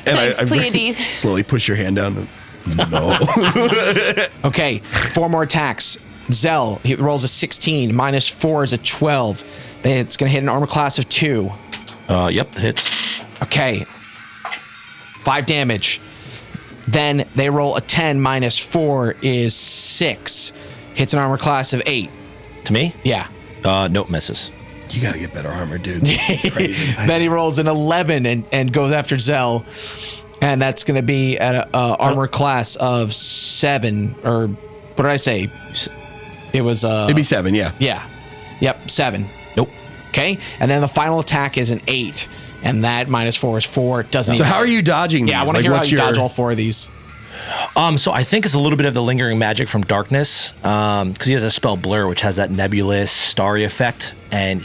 Speaker 3: And
Speaker 1: Thanks, Pleiades.
Speaker 3: slowly push your hand down. No.
Speaker 2: Okay, 4 more attacks. Zel, he rolls a 16, -4 is a 12. It's gonna hit an armor class of 2.
Speaker 4: Yep, it hits.
Speaker 2: Okay. 5 damage. Then they roll a 10, -4 is 6. Hits an armor class of 8.
Speaker 4: To me?
Speaker 2: Yeah.
Speaker 4: Nope, misses.
Speaker 3: You gotta get better armor, dude. It's crazy.
Speaker 2: Then he rolls an 11 and goes after Zel. And that's going to be at a armor class of 7. Or what did I say? It was...
Speaker 3: It'd be 7, yeah.
Speaker 2: Yeah. Yep, 7.
Speaker 4: Nope.
Speaker 2: Okay. And then the final attack is an 8. And that -4 is 4. It doesn't
Speaker 3: So
Speaker 2: even...
Speaker 3: how are you dodging these?
Speaker 2: Yeah, I want to hear how you dodge all 4 of these.
Speaker 4: So I think it's a little bit of the lingering magic from darkness, because he has a spell blur, which has that nebulous, starry effect, and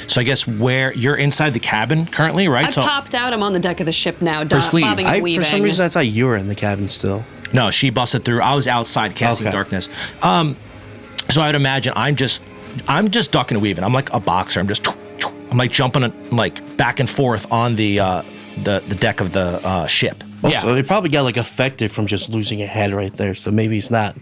Speaker 4: so I guess where you're inside the cabin currently, right?
Speaker 1: I popped out. I'm on the deck of the ship now,
Speaker 3: sleeve.
Speaker 1: bobbing and
Speaker 5: For
Speaker 1: weaving.
Speaker 5: some reason, I thought you were in the cabin still.
Speaker 4: No, she busted through. I was outside casting
Speaker 5: Okay.
Speaker 4: darkness. So I'd imagine I'm just ducking and weaving. I'm like a boxer. I'm like jumping like back and forth on the deck of the ship.
Speaker 5: Also, they probably got like affected from just losing a head right there. So maybe it's not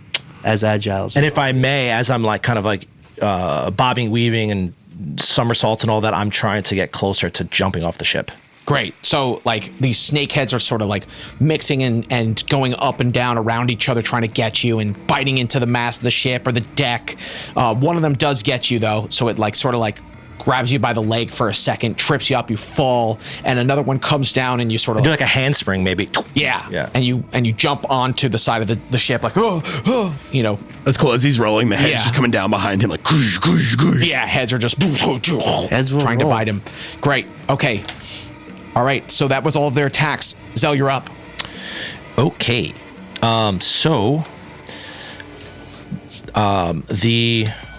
Speaker 5: as agile as
Speaker 4: And if I may, as I'm like kind of like bobbing, weaving, and somersaults and all that, I'm trying to get closer to jumping off the ship.
Speaker 2: Great. So, like, these snake heads are sort of like mixing and going up and down around each other, trying to get you and biting into the mast of the ship or the deck. One of them does get you, though. So it like sort of like grabs you by the leg for a second, trips you up, you fall, and another one comes down and you sort of
Speaker 4: Do like a handspring, maybe.
Speaker 2: yeah. And you jump onto the side of the ship like you know.
Speaker 3: That's cool. As he's rolling, the head's
Speaker 2: Yeah.
Speaker 3: just coming down behind him like, goosh, goosh, goosh.
Speaker 2: Yeah, heads are just
Speaker 5: Heads will
Speaker 2: trying to
Speaker 5: roll.
Speaker 2: bite him. Great. Okay. All right. So that was all of their attacks. Zel, you're up.
Speaker 4: Okay. So where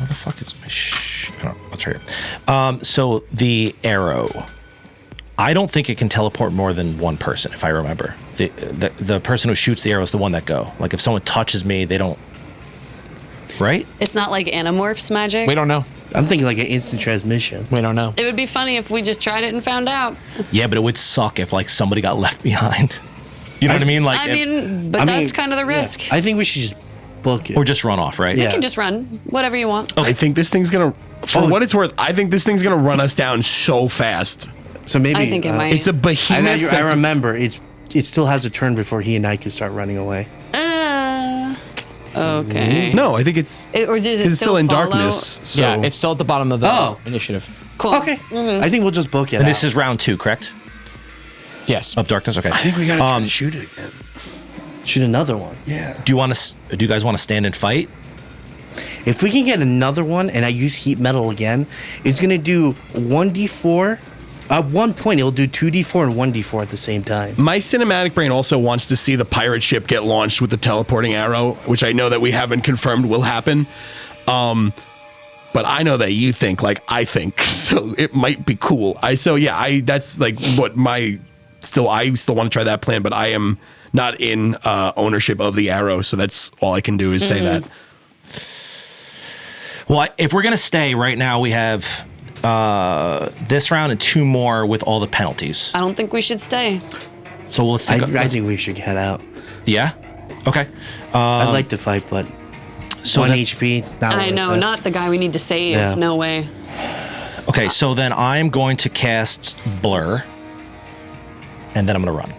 Speaker 4: the fuck is my I don't know, what's right here? So the arrow. I don't think it can teleport more than one person, if I remember. The person who shoots the arrow is the one that go. Like if someone touches me, they don't. Right?
Speaker 1: It's not like Animorphs magic.
Speaker 2: We don't know.
Speaker 5: I'm thinking like an instant transmission.
Speaker 2: We don't know.
Speaker 1: It would be funny if we just tried it and found out.
Speaker 4: Yeah, but it would suck if like somebody got left behind. You know what I mean? Like,
Speaker 1: That's kind of the risk.
Speaker 5: Yeah. I think we should just book it.
Speaker 4: or just run off, right?
Speaker 1: You
Speaker 5: Yeah.
Speaker 1: can just run whatever you want.
Speaker 3: I think this thing's gonna, for what it's worth, I think this thing's gonna run us down so fast.
Speaker 5: So maybe
Speaker 1: I think it might.
Speaker 3: It's a behemoth.
Speaker 5: I remember it still has a turn before he and I can start running away.
Speaker 1: Okay.
Speaker 3: No, I think it's
Speaker 1: Or does it
Speaker 3: it's still in
Speaker 1: follow?
Speaker 3: darkness. So
Speaker 2: Yeah, it's still at the bottom of the
Speaker 5: Oh.
Speaker 2: initiative.
Speaker 1: Cool.
Speaker 5: Okay. I think we'll just book it.
Speaker 4: And
Speaker 5: out.
Speaker 4: this is round 2, correct?
Speaker 2: Yes.
Speaker 4: Of darkness. Okay.
Speaker 3: I think we gotta try to shoot it again.
Speaker 5: shoot another one.
Speaker 3: Yeah.
Speaker 4: Do you guys want to stand and fight?
Speaker 5: If we can get another one and I use heat metal again, it's gonna do 1d4. At one point, it'll do 2d4 and 1d4 at the same time.
Speaker 3: My cinematic brain also wants to see the pirate ship get launched with the teleporting arrow, which I know that we haven't confirmed will happen. But I know that you think like I think, so it might be cool. That's like what I still want to try that plan, but I am not in ownership of the arrow, so that's all I can do is say that.
Speaker 4: Well, if we're gonna stay right now, we have this round and 2 more with all the penalties.
Speaker 1: I don't think we should stay.
Speaker 4: So let's
Speaker 5: I
Speaker 4: take.
Speaker 5: think we should head out.
Speaker 4: Yeah. Okay.
Speaker 5: I'd like to fight, but
Speaker 4: So
Speaker 5: 1
Speaker 4: that-
Speaker 5: HP. Not
Speaker 1: I
Speaker 5: worth
Speaker 1: know,
Speaker 5: it.
Speaker 1: not the guy we need to save.
Speaker 5: Yeah.
Speaker 1: No way.
Speaker 4: Okay. So then I'm going to cast Blur, and then I'm gonna run.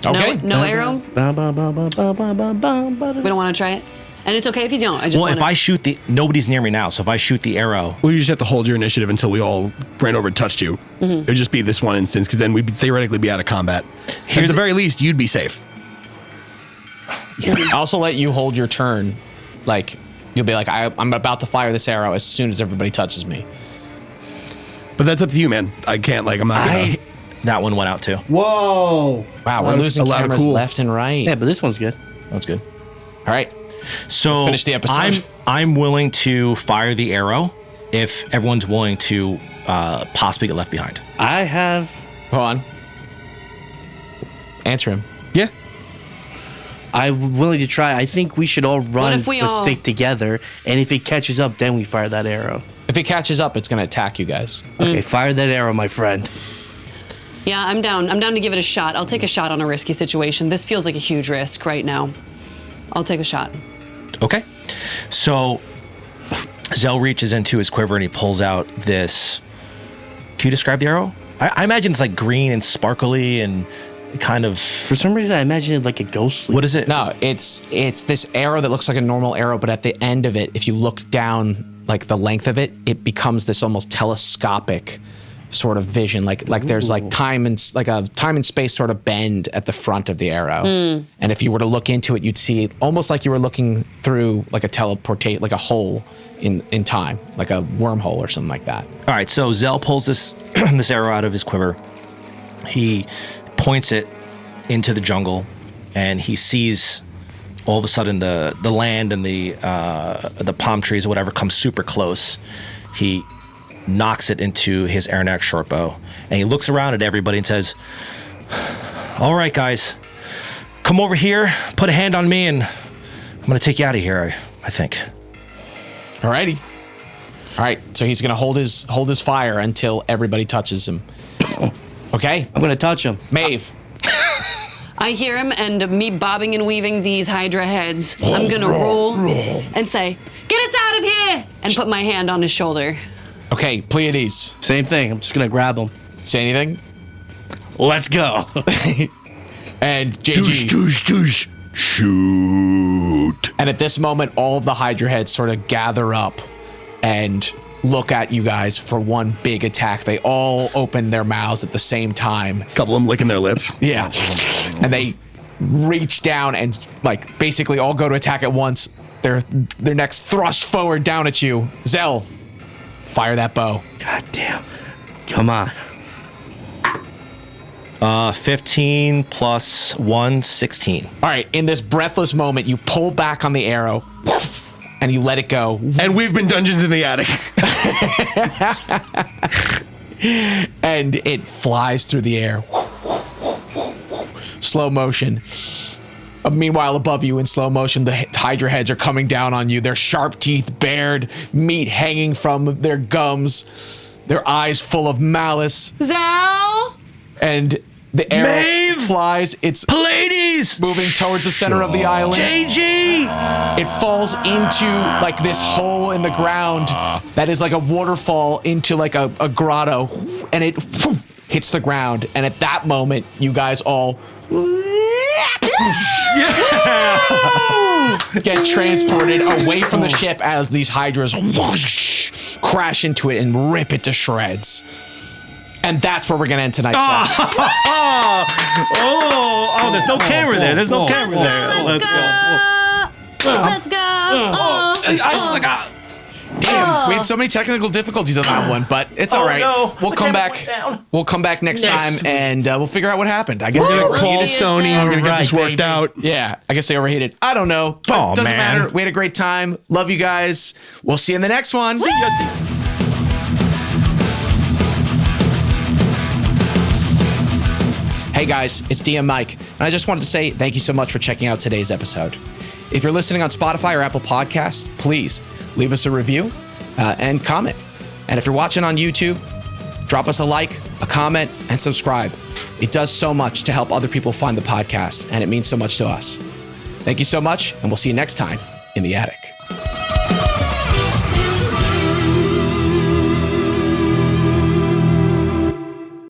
Speaker 2: Okay.
Speaker 1: No arrow.
Speaker 5: Ba, ba, ba, ba, ba, ba, ba, ba, ba,
Speaker 1: We don't want to try it. And it's okay if you don't. I just
Speaker 4: Well,
Speaker 1: want
Speaker 4: if I shoot nobody's near me now, so if I shoot the arrow,
Speaker 3: Well, you just have to hold your initiative until we all ran over and touched you. It would just be this one instance, because then we'd theoretically be out of combat. At the very least, you'd be safe.
Speaker 2: I also let you hold your turn. Like, you'll be like, I'm about to fire this arrow as soon as everybody touches me.
Speaker 3: But that's up to you, man. I can't, like, I'm not gonna...
Speaker 4: that one went out too.
Speaker 3: Whoa!
Speaker 2: Wow, we're losing
Speaker 3: a lot of
Speaker 2: cameras
Speaker 3: cool.
Speaker 2: left and right.
Speaker 5: Yeah, but this one's good.
Speaker 4: That's good.
Speaker 2: All right.
Speaker 4: So
Speaker 2: finish the episode.
Speaker 4: I'm willing to fire the arrow if everyone's willing to possibly get left behind.
Speaker 5: I have.
Speaker 2: Hold on. Answer him.
Speaker 3: Yeah.
Speaker 5: I'm willing to try. I think we should all run,
Speaker 1: if we
Speaker 5: but
Speaker 1: all-
Speaker 5: stick together. And if it catches up, then we fire that arrow.
Speaker 2: If it catches up, it's going to attack you guys.
Speaker 5: Okay, fire that arrow, my friend.
Speaker 1: Yeah, I'm down. I'm down to give it a shot. I'll take a shot on a risky situation. This feels like a huge risk right now. I'll take a shot.
Speaker 4: Okay. So Zel reaches into his quiver and he pulls out this. Can you describe the arrow? I imagine it's like green and sparkly and kind of.
Speaker 5: For some reason, I imagine it like a ghost.
Speaker 4: What is it?
Speaker 2: No, it's this arrow that looks like a normal arrow, but at the end of it, if you look down like the length of it, it becomes this almost telescopic sort of vision. Like there's like time and space sort of bend at the front of the arrow. And if you were to look into it, you'd see almost like you were looking through like like a hole in time, like a wormhole or something like that.
Speaker 4: All right. So Zel pulls this this arrow out of his quiver. He points it into the jungle, and he sees all of a sudden the land and the palm trees or whatever come super close. He knocks it into his Aeronax shortbow, and he looks around at everybody and says, "All right, guys, come over here, put a hand on me, and I'm gonna take you out of here. I think."
Speaker 2: Alrighty. All right. So he's gonna hold his fire until everybody touches him. Okay.
Speaker 5: I'm going to touch him.
Speaker 2: Maeve.
Speaker 1: I hear him, and me bobbing and weaving these Hydra heads. I'm gonna roll and say, "Get us out of here!" and put my hand on his shoulder.
Speaker 2: Okay. Pleiades.
Speaker 5: Same thing. I'm just going to grab him.
Speaker 2: Say anything.
Speaker 5: Let's go.
Speaker 2: And JG.
Speaker 3: Douche. Shoot.
Speaker 2: And at this moment, all of the Hydra heads sort of gather up and look at you guys for one big attack. They all open their mouths at the same time.
Speaker 3: A couple of them licking their lips.
Speaker 2: Yeah. And they reach down and like basically all go to attack at once. Their necks thrust forward down at you. Zel, fire that bow.
Speaker 5: God damn. Come on.
Speaker 4: 15 plus 1, 16.
Speaker 2: All right. In this breathless moment, you pull back on the arrow and you let it go.
Speaker 3: And we've been Dungeons in the Attic.
Speaker 2: and it flies through the air. Slow motion. Meanwhile, above you in slow motion, the Hydra heads are coming down on you. Their sharp teeth bared, meat hanging from their gums, their eyes full of malice.
Speaker 1: Zel!
Speaker 2: And the arrow
Speaker 4: Maeve!
Speaker 2: flies. It's
Speaker 4: Pleiades!
Speaker 2: moving towards the center of the island.
Speaker 4: JG!
Speaker 2: It falls into like this hole in the ground that is like a waterfall into like a grotto, and it hits the ground. And at that moment, you guys all get transported away from the ship as these hydras crash into it and rip it to shreds. And that's where we're gonna end tonight's episode.
Speaker 4: Oh, there's no camera there. There's no camera there. Let's go.
Speaker 1: Let's go.
Speaker 2: Damn, we had so many technical difficulties on that one, but it's all right.
Speaker 4: No.
Speaker 2: We'll
Speaker 4: The
Speaker 2: come
Speaker 4: camera
Speaker 2: back.
Speaker 4: went down.
Speaker 2: We'll come back next time, and we'll figure out what happened. I guess
Speaker 3: We're
Speaker 2: they
Speaker 3: gonna call
Speaker 2: overheated.
Speaker 3: Sony. We're gonna get this
Speaker 5: Right,
Speaker 3: worked
Speaker 5: baby.
Speaker 3: out.
Speaker 2: Yeah, I guess they overheated. I don't know, but
Speaker 4: Aw,
Speaker 2: doesn't
Speaker 4: man.
Speaker 2: matter. We had a great time. Love you guys. We'll see you in the next one. See ya. Hey guys, it's DM Mike, and I just wanted to say thank you so much for checking out today's episode. If you're listening on Spotify or Apple Podcasts, please leave us a review and comment. And if you're watching on YouTube, drop us a like, a comment, and subscribe. It does so much to help other people find the podcast, and it means so much to us. Thank you so much, and we'll see you next time in the attic.